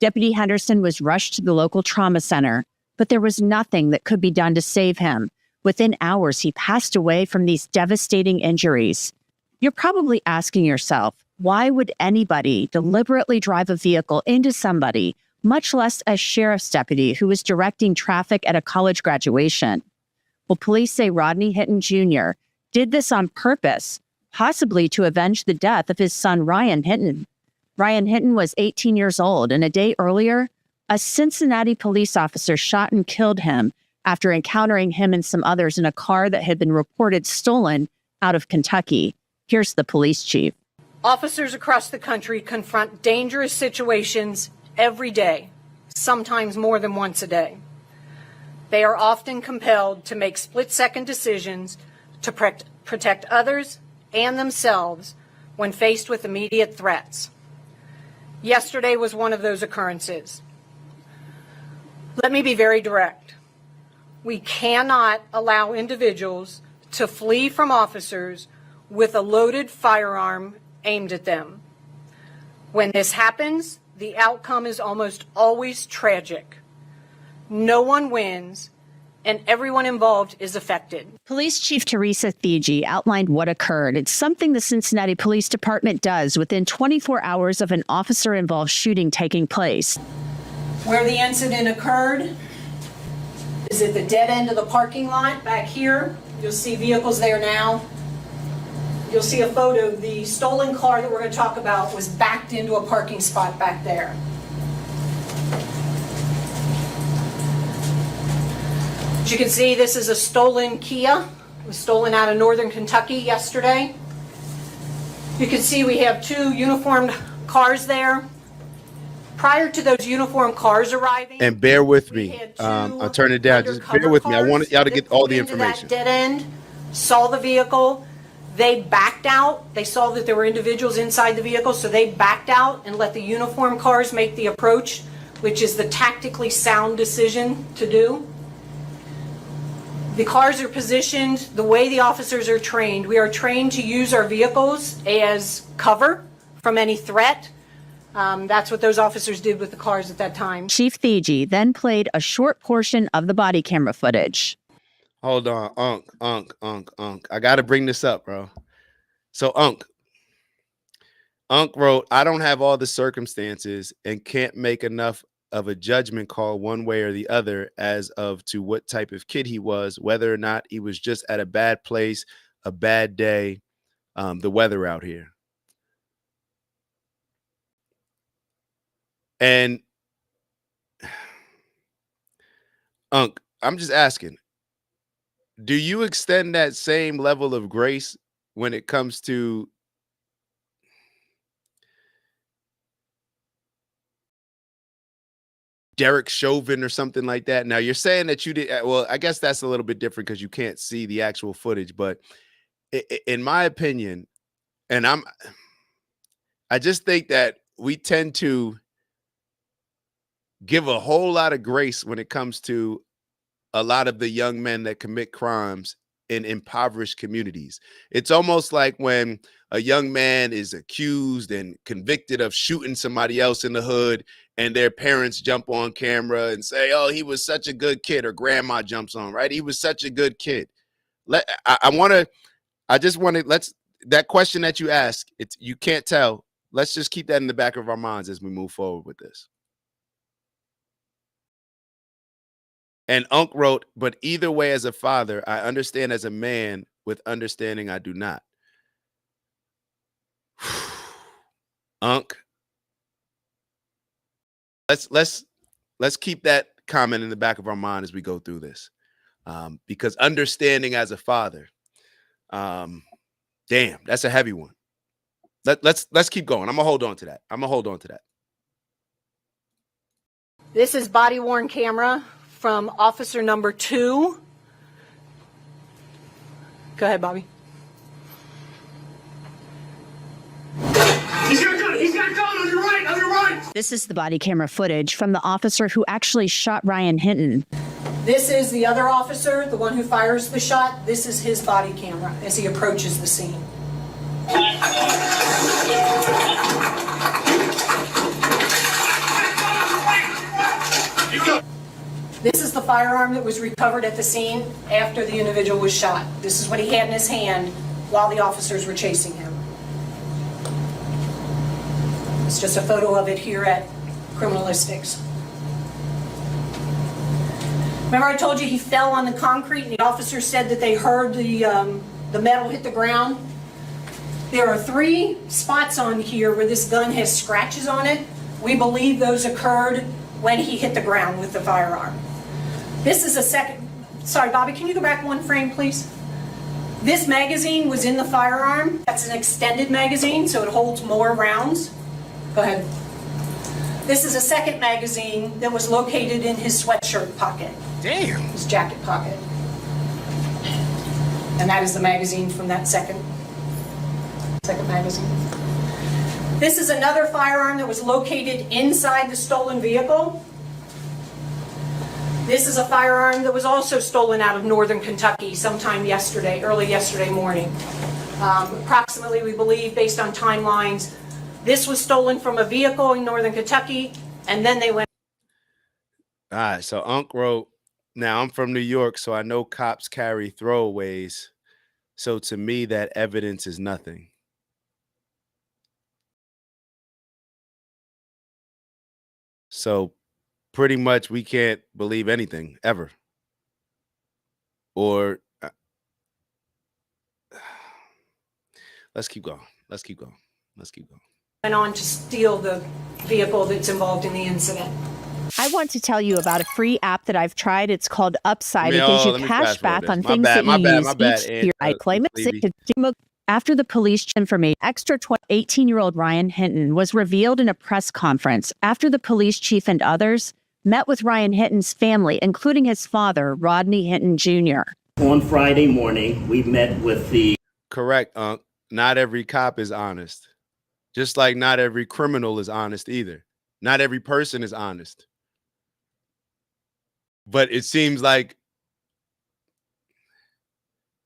Speaker 2: Deputy Henderson was rushed to the local trauma center, but there was nothing that could be done to save him. Within hours, he passed away from these devastating injuries. You're probably asking yourself, why would anybody deliberately drive a vehicle into somebody, much less a sheriff's deputy who was directing traffic at a college graduation? Well, police say Rodney Hinton Jr. did this on purpose, possibly to avenge the death of his son, Ryan Hinton. Ryan Hinton was 18 years old, and a day earlier, a Cincinnati police officer shot and killed him after encountering him and some others in a car that had been reported stolen out of Kentucky. Here's the police chief.
Speaker 23: Officers across the country confront dangerous situations every day, sometimes more than once a day. They are often compelled to make split-second decisions to protect others and themselves when faced with immediate threats. Yesterday was one of those occurrences. Let me be very direct. We cannot allow individuals to flee from officers with a loaded firearm aimed at them. When this happens, the outcome is almost always tragic. No one wins, and everyone involved is affected.
Speaker 2: Police Chief Teresa Thigi outlined what occurred. It's something the Cincinnati Police Department does within 24 hours of an officer-involved shooting taking place.
Speaker 23: Where the incident occurred is at the dead end of the parking lot back here. You'll see vehicles there now. You'll see a photo. The stolen car that we're going to talk about was backed into a parking spot back there. As you can see, this is a stolen Kia. It was stolen out of northern Kentucky yesterday. You can see we have two uniformed cars there. Prior to those uniformed cars arriving,
Speaker 3: And bear with me. I'll turn it down. Just bear with me. I want y'all to get all the information.
Speaker 23: That dead end, saw the vehicle. They backed out. They saw that there were individuals inside the vehicle, so they backed out and let the uniformed cars make the approach, which is the tactically sound decision to do. The cars are positioned the way the officers are trained. We are trained to use our vehicles as cover from any threat. That's what those officers did with the cars at that time.
Speaker 2: Chief Thigi then played a short portion of the body camera footage.
Speaker 3: Hold on, Unc. I got to bring this up, bro. So Unc wrote, I don't have all the circumstances and can't make enough of a judgment call one way or the other as of to what type of kid he was, whether or not he was just at a bad place, a bad day, the weather out here. And Unc, I'm just asking, do you extend that same level of grace when it comes to Derek Chauvin or something like that? Now you're saying that you did. Well, I guess that's a little bit different because you can't see the actual footage. But in my opinion, and I just think that we tend to give a whole lot of grace when it comes to a lot of the young men that commit crimes in impoverished communities. It's almost like when a young man is accused and convicted of shooting somebody else in the hood, and their parents jump on camera and say, oh, he was such a good kid, or grandma jumps on, right? He was such a good kid. That question that you ask, you can't tell. Let's just keep that in the back of our minds as we move forward with this. And Unc wrote, but either way, as a father, I understand. As a man with understanding, I do not. Unc, let's keep that comment in the back of our mind as we go through this, because understanding as a father, damn, that's a heavy one. Let's keep going. I'm gonna hold on to that.
Speaker 23: This is body worn camera from officer number 2. Go ahead, Bobby.
Speaker 2: He's got a gun on your right. This is the body camera footage from the officer who actually shot Ryan Hinton.
Speaker 23: This is the other officer, the one who fires the shot. This is his body camera as he approaches the scene. This is the firearm that was recovered at the scene after the individual was shot. This is what he had in his hand while the officers were chasing him. It's just a photo of it here at Criminalistics. Remember I told you he fell on the concrete and the officers said that they heard the metal hit the ground? There are 3 spots on here where this gun has scratches on it. We believe those occurred when he hit the ground with the firearm. This is a second, sorry, Bobby, can you go back 1 frame, please? This magazine was in the firearm. That's an extended magazine, so it holds more rounds. Go ahead. This is a second magazine that was located in his sweatshirt pocket.
Speaker 3: Damn.
Speaker 23: His jacket pocket. And that is the magazine from that second magazine. This is another firearm that was located inside the stolen vehicle. This is a firearm that was also stolen out of northern Kentucky sometime early yesterday morning. Approximately, we believe, based on timelines, this was stolen from a vehicle in northern Kentucky, and then they went.
Speaker 3: All right, so Unc wrote, now I'm from New York, so I know cops carry throwaways. So to me, that evidence is nothing. So pretty much we can't believe anything ever. Or let's keep going.
Speaker 23: Went on to steal the vehicle that's involved in the incident.
Speaker 2: I want to tell you about a free app that I've tried. It's called Upside. It gives you cash back on things that you use each year. I claim it. After the police information, extra 18-year-old Ryan Hinton was revealed in a press conference after the police chief and others met with Ryan Hinton's family, including his father, Rodney Hinton Jr.
Speaker 1: On Friday morning, we met with the...
Speaker 3: Correct, Unc. Not every cop is honest. Just like not every criminal is honest either. Not every person is honest. But it seems like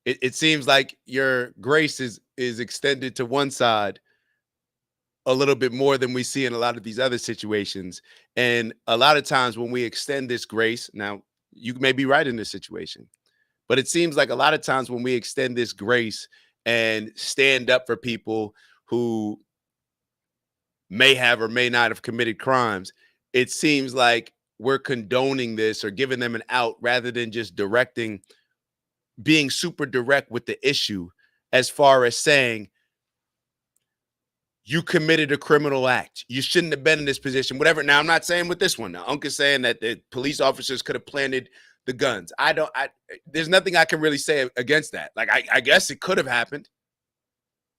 Speaker 3: it seems like your grace is extended to one side a little bit more than we see in a lot of these other situations. And a lot of times when we extend this grace, now you may be right in this situation, but it seems like a lot of times when we extend this grace and stand up for people who may have or may not have committed crimes, it seems like we're condoning this or giving them an out rather than just being super direct with the issue, as far as saying you committed a criminal act. You shouldn't have been in this position, whatever. Now, I'm not saying with this one. Now, Unc is saying that the police officers could have planted the guns. There's nothing I can really say against that. Like, I guess it could have happened.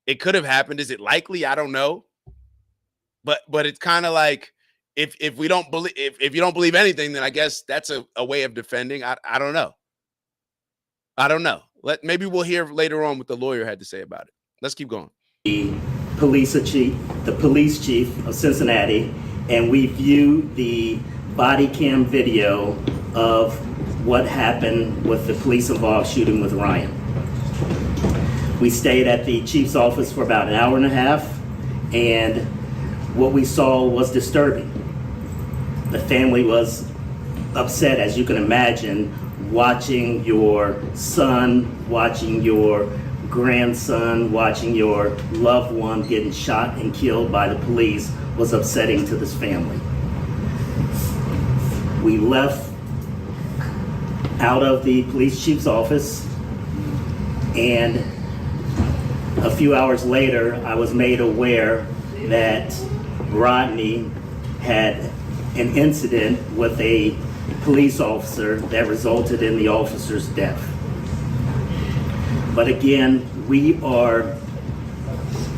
Speaker 3: It could have happened. Is it likely? I don't know. But it's kind of like, if we don't believe, if you don't believe anything, then I guess that's a way of defending. I don't know. Maybe we'll hear later on what the lawyer had to say about it. Let's keep going.
Speaker 1: The police chief of Cincinnati, and we viewed the body cam video of what happened with the police involved shooting with Ryan. We stayed at the chief's office for about an hour and a half, and what we saw was disturbing. The family was upset, as you can imagine, watching your son, watching your grandson, watching your loved one getting shot and killed by the police was upsetting to this family. We left out of the police chief's office, and a few hours later, I was made aware that Rodney had an incident with a police officer that resulted in the officer's death. But again, we are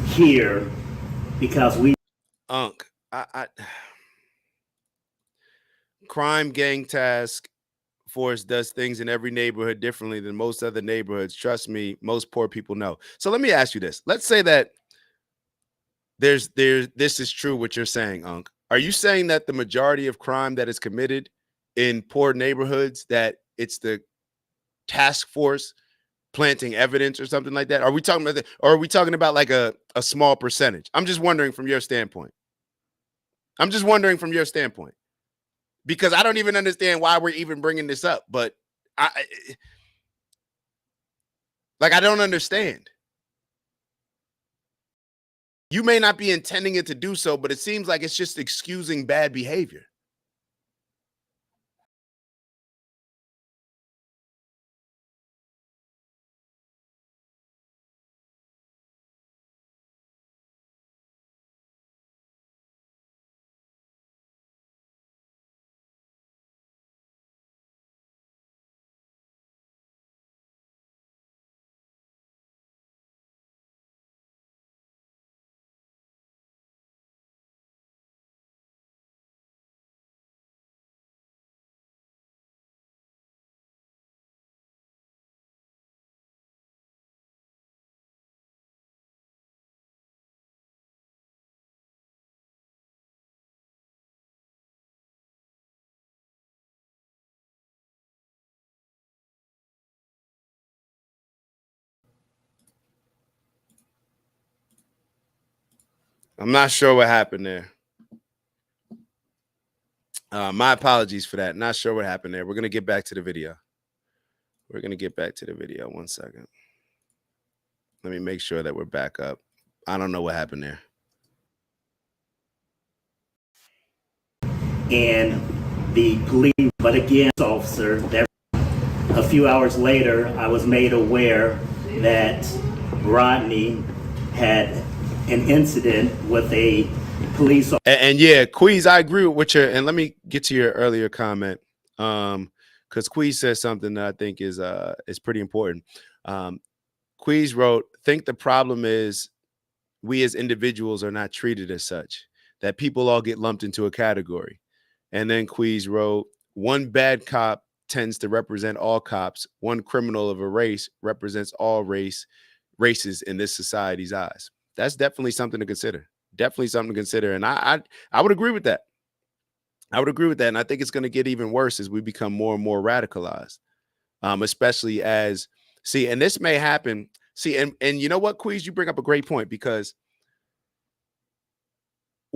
Speaker 1: here because we...
Speaker 3: Crime Gang Task Force does things in every neighborhood differently than most other neighborhoods. Trust me, most poor people know. So let me ask you this. Let's say that this is true what you're saying, Unc. Are you saying that the majority of crime that is committed in poor neighborhoods, that it's the task force planting evidence or something like that? Are we talking about that, or are we talking about like a small percentage? I'm just wondering from your standpoint. Because I don't even understand why we're even bringing this up, but I don't understand. You may not be intending it to do so, but it seems like it's just excusing bad behavior. I'm not sure what happened there. My apologies for that. Not sure what happened there. We're going to get back to the video. 1 second. Let me make sure that we're back up. I don't know what happened there.
Speaker 1: And the police, but again, officer, that a few hours later, I was made aware that Rodney had an incident with a police officer.
Speaker 3: And yeah, Queez, I agree with you. And let me get to your earlier comment, because Queez says something that I think is pretty important. Queez wrote, "Think the problem is we as individuals are not treated as such, that people all get lumped into a category." And then Queez wrote, "One bad cop tends to represent all cops. One criminal of a race represents all races in this society's eyes." That's definitely something to consider. And I would agree with that. And I think it's going to get even worse as we become more and more radicalized, especially as, and this may happen. And you know what, Queez, you bring up a great point, because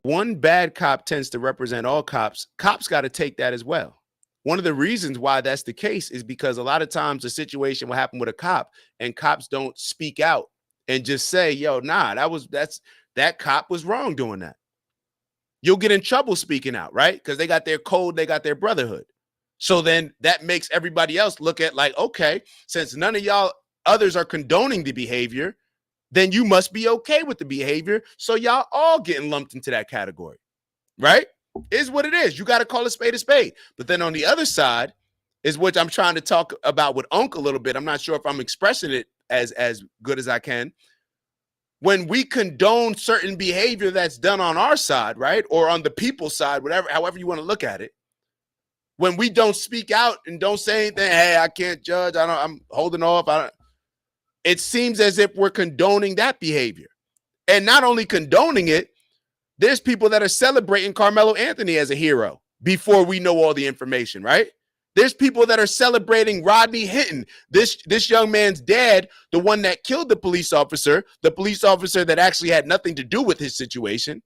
Speaker 3: one bad cop tends to represent all cops. Cops got to take that as well. One of the reasons why that's the case is because a lot of times a situation will happen with a cop and cops don't speak out and just say, yo, nah, that cop was wrong doing that. You'll get in trouble speaking out, right? Because they got their code, they got their brotherhood. So then that makes everybody else look at like, okay, since none of y'all others are condoning the behavior, then you must be okay with the behavior. So y'all all getting lumped into that category, right? Is what it is. You got to call a spade a spade. But then on the other side is what I'm trying to talk about with Unc a little bit. I'm not sure if I'm expressing it as good as I can. When we condone certain behavior that's done on our side, right? Or on the people's side, whatever, however you want to look at it. When we don't speak out and don't say anything, hey, I can't judge. I'm holding off. It seems as if we're condoning that behavior. And not only condoning it, there's people that are celebrating Carmelo Anthony as a hero before we know all the information, right? There's people that are celebrating Rodney Hinton, this young man's dad, the one that killed the police officer that actually had nothing to do with his situation,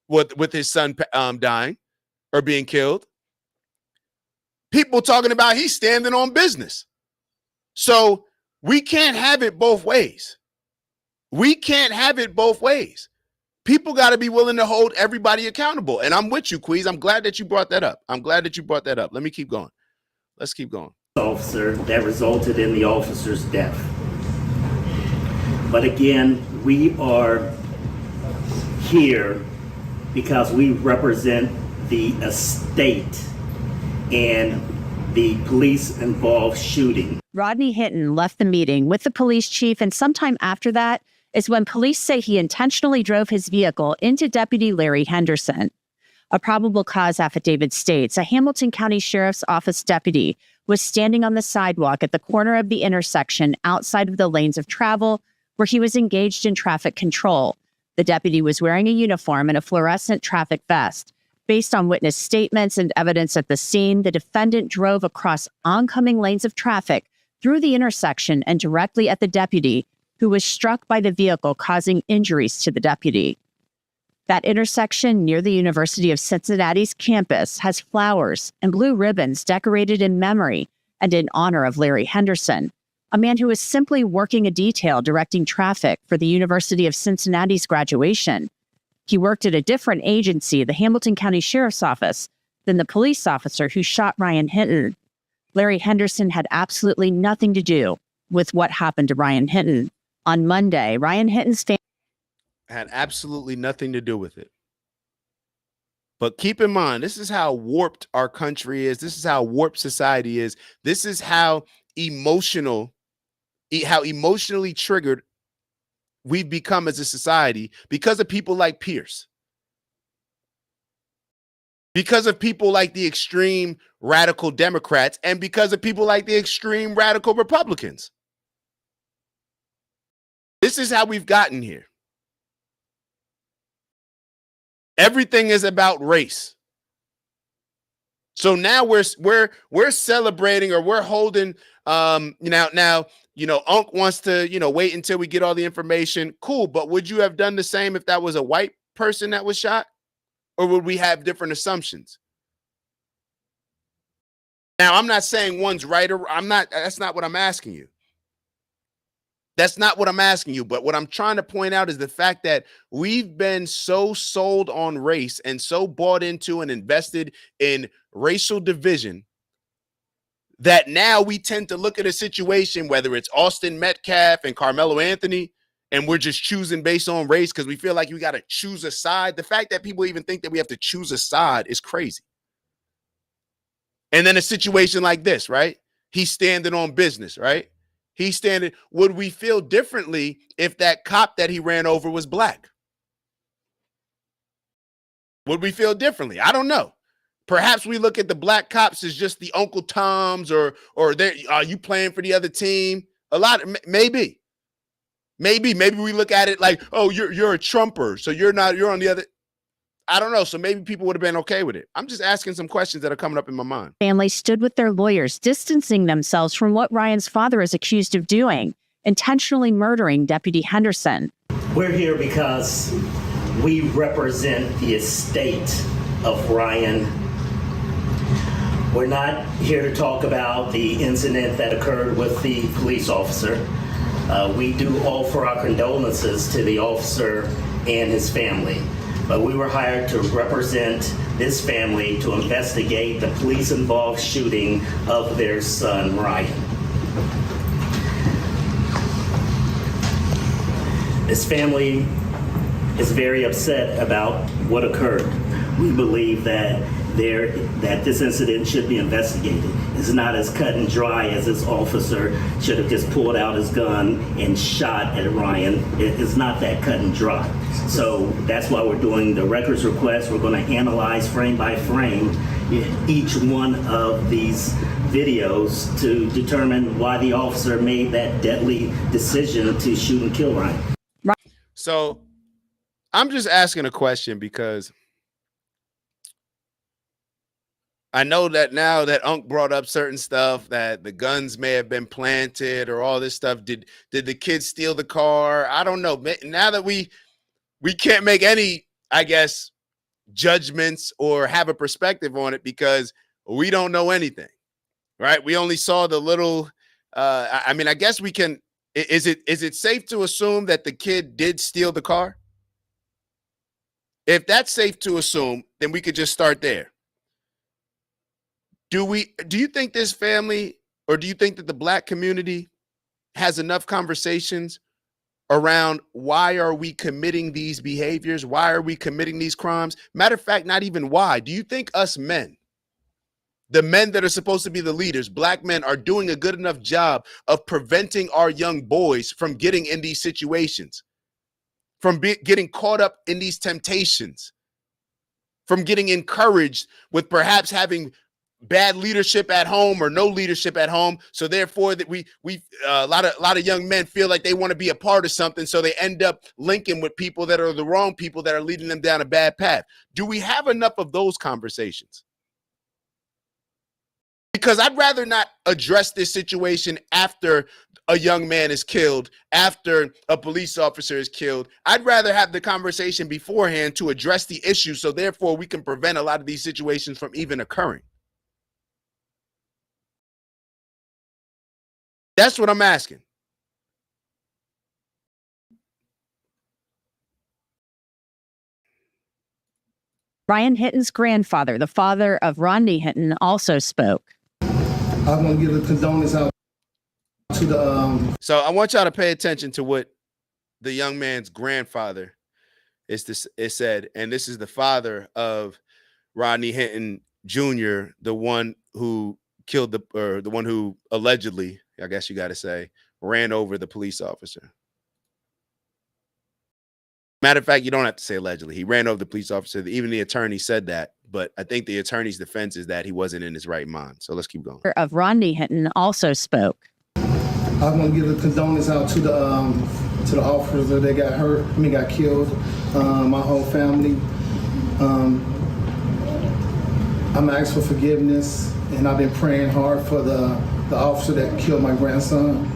Speaker 3: with his son dying or being killed. People talking about he's standing on business. So we can't have it both ways. We can't have it both ways. People got to be willing to hold everybody accountable. And I'm with you, Queez. I'm glad that you brought that up. Let me keep going. Let's keep going.
Speaker 1: Officer that resulted in the officer's death. But again, we are here because we represent the estate and the police-involved shooting.
Speaker 2: Rodney Hinton left the meeting with the police chief, and sometime after that is when police say he intentionally drove his vehicle into Deputy Larry Henderson. A probable cause affidavit states a Hamilton County Sheriff's Office deputy was standing on the sidewalk at the corner of the intersection outside of the lanes of travel where he was engaged in traffic control. The deputy was wearing a uniform and a fluorescent traffic vest. Based on witness statements and evidence at the scene, the defendant drove across oncoming lanes of traffic through the intersection and directly at the deputy, who was struck by the vehicle, causing injuries to the deputy. That intersection near the University of Cincinnati's campus has flowers and blue ribbons decorated in memory and in honor of Larry Henderson, a man who was simply working a detail directing traffic for the University of Cincinnati's graduation. He worked at a different agency, the Hamilton County Sheriff's Office, than the police officer who shot Ryan Hinton. Larry Henderson had absolutely nothing to do with what happened to Ryan Hinton. On Monday, Ryan Hinton's family
Speaker 3: had absolutely nothing to do with it. But keep in mind, this is how warped our country is. This is how warped society is. This is how emotionally triggered we've become as a society because of people like Pierce. Because of people like the extreme radical Democrats and because of people like the extreme radical Republicans. This is how we've gotten here. Everything is about race. So now we're celebrating, or we're holding now Unc wants to wait until we get all the information. Cool, but would you have done the same if that was a white person that was shot? Or would we have different assumptions? Now, I'm not saying one's right or that's not what I'm asking you. That's not what I'm asking you. But what I'm trying to point out is the fact that we've been so sold on race and so bought into and invested in racial division that now we tend to look at a situation, whether it's Austin Metcalf and Carmelo Anthony, and we're just choosing based on race because we feel like we got to choose a side. The fact that people even think that we have to choose a side is crazy. And then a situation like this, right? He's standing on business, right? He's standing. Would we feel differently if that cop that he ran over was black? Would we feel differently? I don't know. Perhaps we look at the black cops as just the Uncle Toms, or are you playing for the other team? Maybe we look at it like, oh, you're a Trumper, so you're on the other. I don't know. So maybe people would have been okay with it. I'm just asking some questions that are coming up in my mind.
Speaker 2: Family stood with their lawyers, distancing themselves from what Ryan's father is accused of doing, intentionally murdering Deputy Henderson.
Speaker 1: We're here because we represent the estate of Ryan. We're not here to talk about the incident that occurred with the police officer. We do offer our condolences to the officer and his family. But we were hired to represent this family to investigate the police-involved shooting of their son, Ryan. This family is very upset about what occurred. We believe that this incident should be investigated. It's not as cut and dry as this officer should have just pulled out his gun and shot at Ryan. It's not that cut and dry. So that's why we're doing the records request. We're going to analyze frame by frame each one of these videos to determine why the officer made that deadly decision to shoot and kill Ryan.
Speaker 3: So I'm just asking a question because I know that now that Unc brought up certain stuff, that the guns may have been planted or all this stuff. Did the kids steal the car? I don't know. Now that we can't make any, I guess, judgments or have a perspective on it because we don't know anything, right? We only saw the little, I mean, I guess we can, is it safe to assume that the kid did steal the car? If that's safe to assume, then we could just start there. Do you think this family, or do you think that the Black community has enough conversations around why are we committing these behaviors? Why are we committing these crimes? Matter of fact, not even why. Do you think us men, the men that are supposed to be the leaders, Black men, are doing a good enough job of preventing our young boys from getting in these situations, from getting caught up in these temptations, from getting encouraged with perhaps having bad leadership at home or no leadership at home, so therefore that we a lot of young men feel like they want to be a part of something, so they end up linking with people that are the wrong people that are leading them down a bad path? Do we have enough of those conversations? Because I'd rather not address this situation after a young man is killed, after a police officer is killed. I'd rather have the conversation beforehand to address the issue, so therefore we can prevent a lot of these situations from even occurring. That's what I'm asking.
Speaker 2: Ryan Hinton's grandfather, the father of Rodney Hinton, also spoke.
Speaker 4: I want to give a condolence out to the.
Speaker 3: So I want y'all to pay attention to what the young man's grandfather is said, and this is the father of Rodney Hinton Jr., the one who killed the one who allegedly, I guess you got to say, ran over the police officer. Matter of fact, you don't have to say allegedly. He ran over the police officer. Even the attorney said that, but I think the attorney's defense is that he wasn't in his right mind. So let's keep going.
Speaker 2: Of Rodney Hinton also spoke.
Speaker 4: I want to give a condolence out to the officers that got hurt. Got killed. My whole family. I'm asking for forgiveness, and I've been praying hard for the officer that killed my grandson.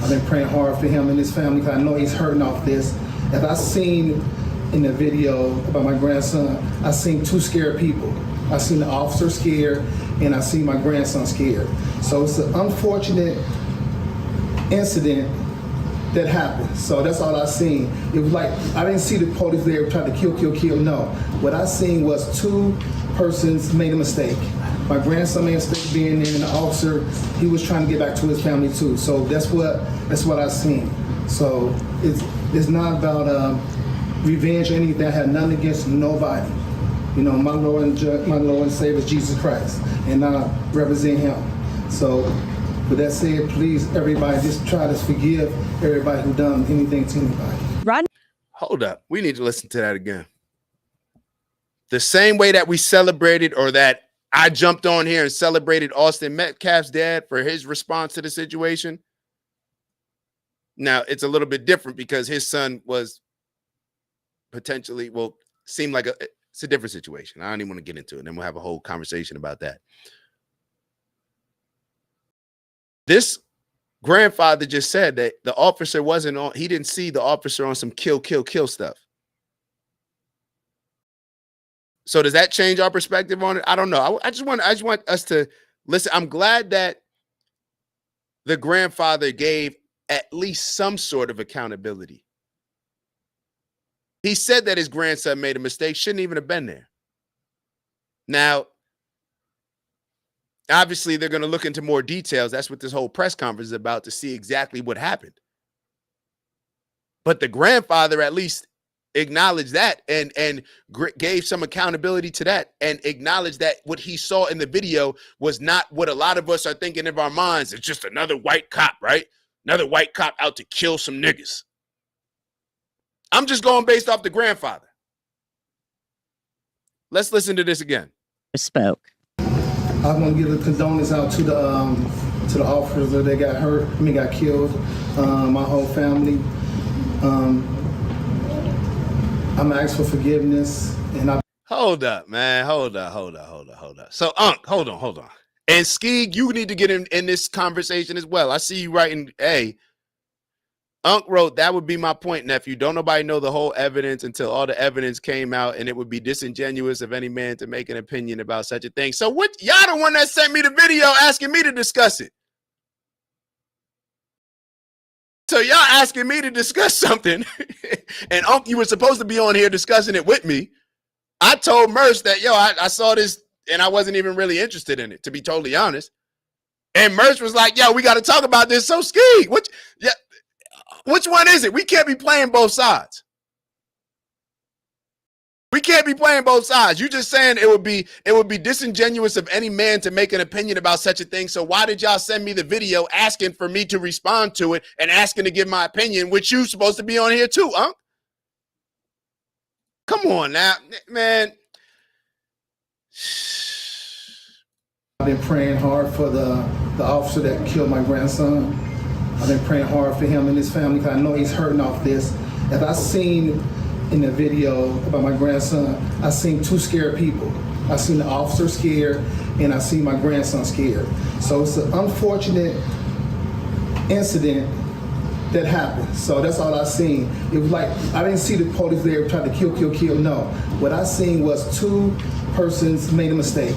Speaker 4: I've been praying hard for him and his family because I know he's hurting off this. If I seen in the video about my grandson, I seen two scared people. I seen the officer scared, and I seen my grandson scared. So it's an unfortunate incident that happened. So that's all I seen. It was like, I didn't see the police there trying to kill. No. What I seen was two persons made a mistake. My grandson made a mistake being there, and the officer, he was trying to get back to his family too. So that's what I seen. So it's not about revenge or anything. I had nothing against nobody. You know, my Lord and Savior is Jesus Christ, and I represent Him. So, with that said, please, everybody, just try to forgive everybody who done anything to anybody.
Speaker 3: Hold up, we need to listen to that again. The same way that we celebrated, or that I jumped on here and celebrated Austin Metcalf's dad for his response to the situation. Now, it's a little bit different because his son was potentially, seemed like it's a different situation. I don't even want to get into it. And then we'll have a whole conversation about that. This grandfather just said that the officer wasn't on, he didn't see the officer on some kill stuff. So does that change our perspective on it? I don't know. I just want us to listen. I'm glad that the grandfather gave at least some sort of accountability. He said that his grandson made a mistake, shouldn't even have been there. Now, obviously, they're going to look into more details. That's what this whole press conference is about, to see exactly what happened. But the grandfather at least acknowledged that and gave some accountability to that, and acknowledged that what he saw in the video was not what a lot of us are thinking in our minds. It's just another white cop, right? Another white cop out to kill some niggas. I'm just going based off the grandfather. Let's listen to this again.
Speaker 2: Spoke.
Speaker 4: I want to give a condolence out to the officers that got hurt. Got killed. My whole family. I'm asking for forgiveness, and
Speaker 3: Hold hold up, man. Hold up. So, Unc, hold on. And Skeeg, you need to get in this conversation as well. I see you writing, hey, Unc wrote, that would be my point, nephew. Don't nobody know the whole evidence until all the evidence came out, and it would be disingenuous of any man to make an opinion about such a thing. So what? Y'all the one that sent me the video asking me to discuss it. So y'all asking me to discuss something, and Unc, you were supposed to be on here discussing it with me. I told Merce that, yo, I saw this, and I wasn't even really interested in it, to be totally honest. And Merce was like, yo, we got to talk about this. So Skeeg, which one is it? We can't be playing both sides. We can't be playing both sides. You just saying it would be disingenuous of any man to make an opinion about such a thing. So why did y'all send me the video asking for me to respond to it and asking to give my opinion, which you supposed to be on here too, Unc? Come on now, man.
Speaker 4: I've been praying hard for the officer that killed my grandson. I've been praying hard for him and his family because I know he's hurting off this. As I seen in the video about my grandson, I seen two scared people. I seen the officer scared and I seen my grandson scared. So it's an unfortunate incident that happened. So that's all I seen. It was like, I didn't see the police there trying to kill. No. What I seen was two persons made a mistake.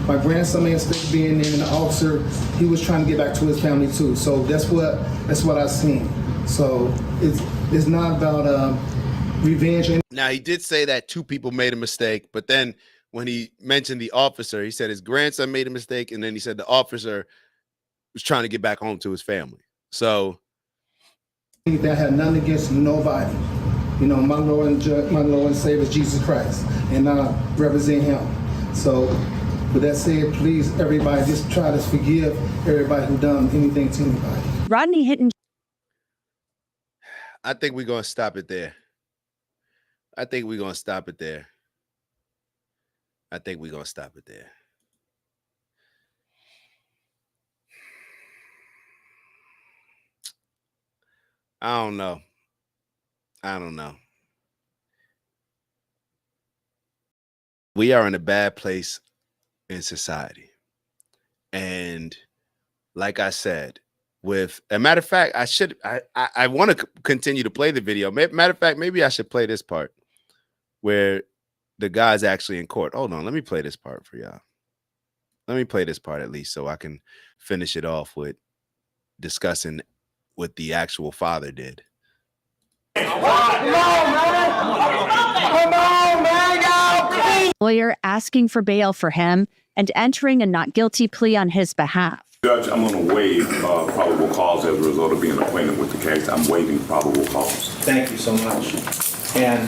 Speaker 4: My grandson made a mistake being there, and the officer, he was trying to get back to his family too. So that's what I seen. So it's not about revenge.
Speaker 3: Now, he did say that two people made a mistake, but then when he mentioned the officer, he said his grandson made a mistake, and then he said the officer was trying to get back home to his family. So
Speaker 4: that had nothing against nobody. You know, my Lord and Savior is Jesus Christ, and I represent him. So with that said, please, everybody, just try to forgive everybody who done anything to anybody.
Speaker 2: Rodney Hitton.
Speaker 3: I think we're going to stop it there. I think we're going to stop it there. I don't know. We are in a bad place in society. And like I said, with a matter of fact, I want to continue to play the video. Matter of fact, maybe I should play this part where the guy's actually in court. Hold on, let me play this part for y'all. Let me play this part at least so I can finish it off with discussing what the actual father did.
Speaker 2: Lawyer asking for bail for him and entering a not guilty plea on his behalf.
Speaker 5: Judge, I'm going to waive probable cause as a result of being acquainted with the case. I'm waiving probable cause.
Speaker 6: Thank you so much. And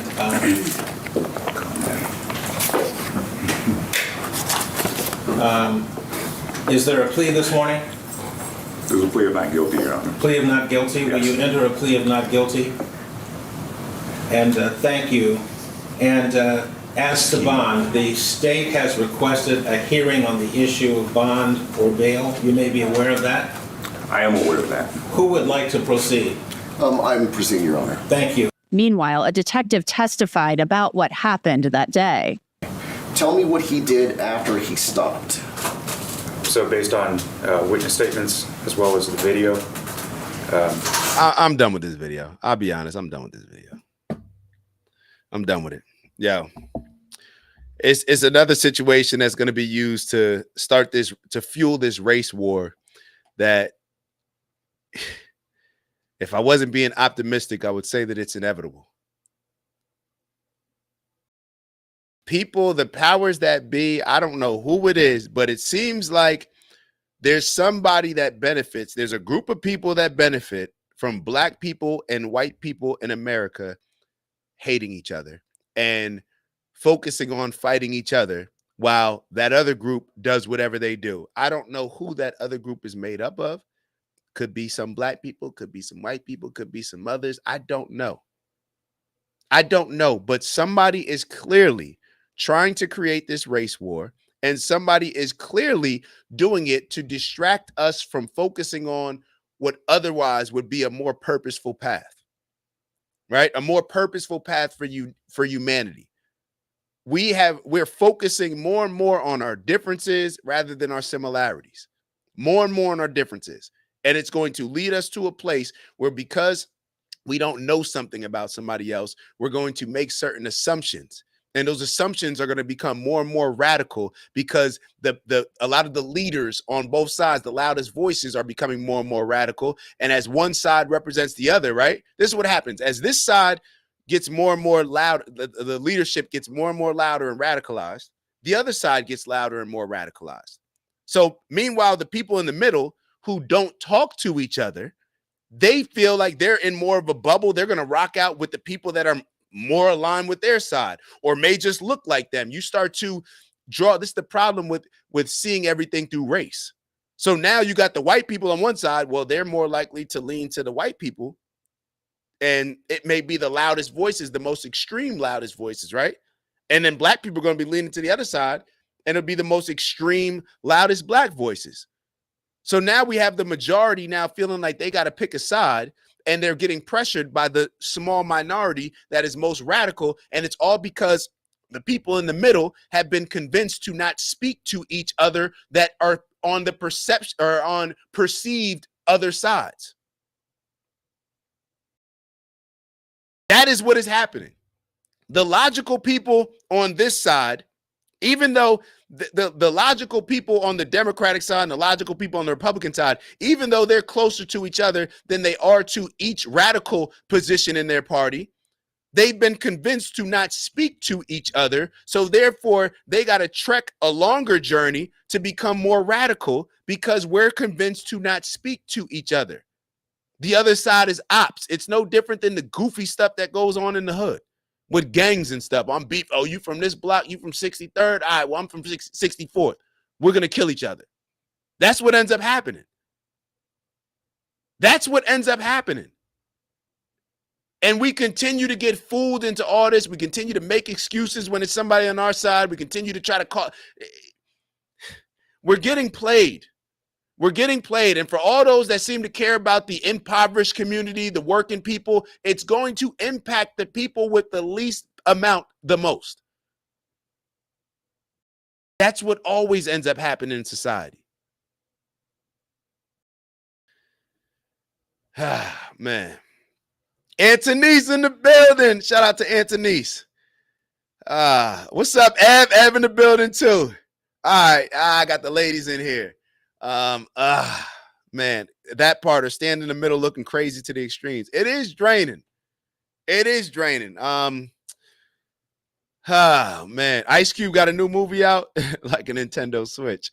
Speaker 6: is there a plea this morning?
Speaker 5: There's a plea of not guilty, Your Honor.
Speaker 6: Plea of not guilty? Yes. Will you enter a plea of not guilty? And thank you. And as to bond, the state has requested a hearing on the issue of bond or bail. You may be aware of that.
Speaker 5: I am aware of that.
Speaker 6: Who would like to proceed?
Speaker 7: I'm proceeding, Your Honor.
Speaker 6: Thank you.
Speaker 2: Meanwhile, a detective testified about what happened that day.
Speaker 7: Tell me what he did after he stopped.
Speaker 8: So based on witness statements as well as the video.
Speaker 3: I'm done with this video. I'll be honest. I'm done with this video. I'm done with it. Yo, it's another situation that's going to be used to start this, to fuel this race war that if I wasn't being optimistic, I would say that it's inevitable. People, the powers that be, I don't know who it is, but it seems like there's somebody that benefits. There's a group of people that benefit from black people and white people in America hating each other and focusing on fighting each other while that other group does whatever they do. I don't know who that other group is made up of. Could be some black people, could be some white people, could be some others. I don't know. But somebody is clearly trying to create this race war, and somebody is clearly doing it to distract us from focusing on what otherwise would be a more purposeful path, right? A more purposeful path for humanity. we're focusing more and more on our differences rather than our similarities. More and more on our differences. And it's going to lead us to a place where, because we don't know something about somebody else, we're going to make certain assumptions. And those assumptions are going to become more and more radical, because a lot of the leaders on both sides, the loudest voices, are becoming more and more radical. And as one side represents the other, right? This is what happens. As this side gets more and more loud, the leadership gets more and more louder and radicalized, the other side gets louder and more radicalized. So meanwhile, the people in the middle who don't talk to each other, they feel like they're in more of a bubble. They're going to rock out with the people that are more aligned with their side, or may just look like them. You start to draw. This is the problem with seeing everything through race. So now you got the white people on one side. Well, they're more likely to lean to the white people, and it may be the loudest voices, the most extreme loudest voices, right? And then black people are going to be leaning to the other side, and it'll be the most extreme loudest black voices. So now we have the majority now feeling like they got to pick a side, and they're getting pressured by the small minority that is most radical. And it's all because the people in the middle have been convinced to not speak to each other that are on the perception or on perceived other sides. That is what is happening. The logical people on this side, even though the logical people on the Democratic side and the logical people on the Republican side, even though they're closer to each other than they are to each radical position in their party, they've been convinced to not speak to each other. So therefore, they got to trek a longer journey to become more radical, because we're convinced to not speak to each other. The other side is ops. It's no different than the goofy stuff that goes on in the hood with gangs and stuff. I'm beef. Oh, you from this block? You from 63rd? All right, well, I'm from 64th. We're going to kill each other. That's what ends up happening. That's what ends up happening. And we continue to get fooled into all this. We continue to make excuses when it's somebody on our side. We continue to try to call. We're getting played. We're getting played. And for all those that seem to care about the impoverished community, the working people, it's going to impact the people with the least amount the most. That's what always ends up happening in society. Ah, man. Antonice in the building. Shout out to Antonice. What's up, Ev? Ev in the building too. All right, I got the ladies in here. Man, that part of standing in the middle looking crazy to the extremes. It is draining. It is draining. Man, Ice Cube got a new movie out, like a Nintendo Switch.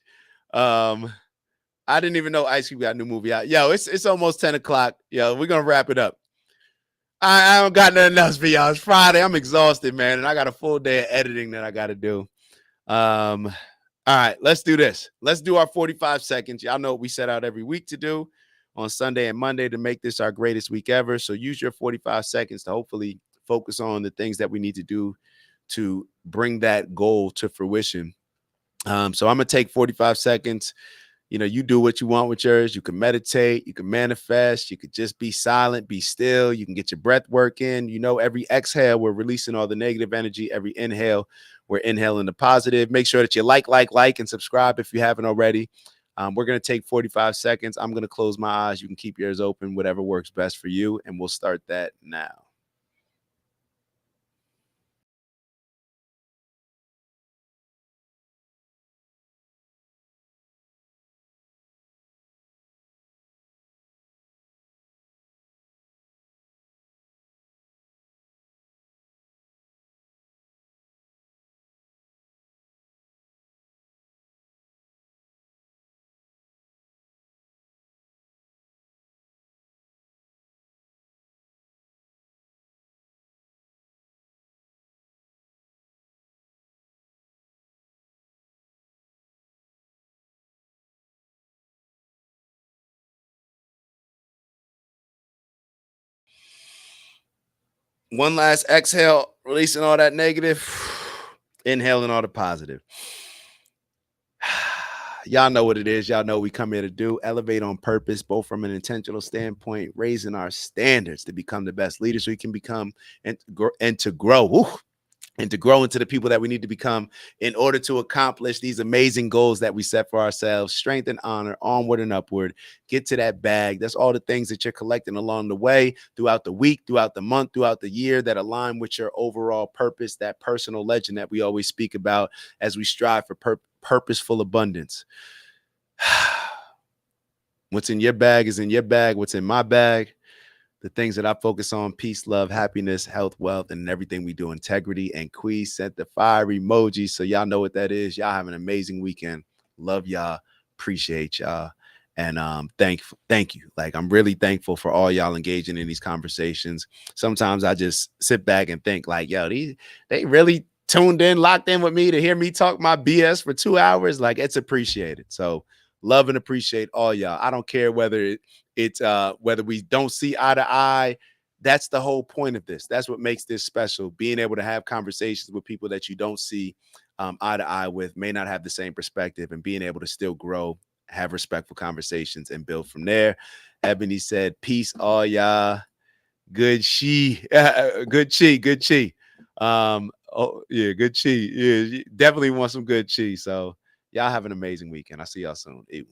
Speaker 3: I didn't even know Ice Cube got a new movie out. Yo, it's almost 10 o'clock. Yo, we're gonna wrap it up. I don't got nothing else for y'all. It's Friday. I'm exhausted, man, and I got a full day of editing that I got to do. All right, let's do this. Let's do our 45 seconds. Y'all know what we set out every week to do on Sunday and Monday to make this our greatest week ever. So use your 45 seconds to hopefully focus on the things that we need to do to bring that goal to fruition. So I'm going to take 45 seconds. You know, you do what you want with yours. You can meditate, you can manifest, you could just be silent, be still. You can get your breath work in. You know, every exhale, we're releasing all the negative energy. Every inhale, we're inhaling the positive. Make sure that you like, and subscribe if you haven't already. We're going to take 45 seconds. I'm going to close my eyes. You can keep yours open, whatever works best for you. And we'll start that now. One last exhale, releasing all that negative, inhaling all the positive. Y'all know what it is. Y'all know what we come here to do. Elevate on purpose, both from an intentional standpoint, raising our standards to become the best leaders we can become and to grow. Woo. and to grow into the people that we need to become in order to accomplish these amazing goals that we set for ourselves. Strength and honor, onward and upward. Get to that bag. That's all the things that you're collecting along the way, throughout the week, throughout the month, throughout the year, that align with your overall purpose, that personal legend that we always speak about as we strive for purposeful abundance. What's in your bag is in your bag. What's in my bag? The things that I focus on: peace, love, happiness, health, wealth, and everything we do. Integrity. And Quee sent the fire emoji, so y'all know what that is. Y'all have an amazing weekend. Love y'all. Appreciate y'all. And thank you. Like, I'm really thankful for all y'all engaging in these conversations. Sometimes I just sit back and think like, yo, they really tuned in, locked in with me to hear me talk my BS for 2 hours. Like, it's appreciated. So love and appreciate all y'all. I don't care whether it's whether we don't see eye to eye. That's the whole point of this. That's what makes this special. Being able to have conversations with people that you don't see eye to eye with, may not have the same perspective, and being able to still grow, have respectful conversations, and build from there. Ebony said, peace, all y'all. Good chi. Good chi. Good chi. Oh yeah, good chi. Yeah, definitely want some good chi. So y'all have an amazing weekend. I'll see y'all soon. Ew.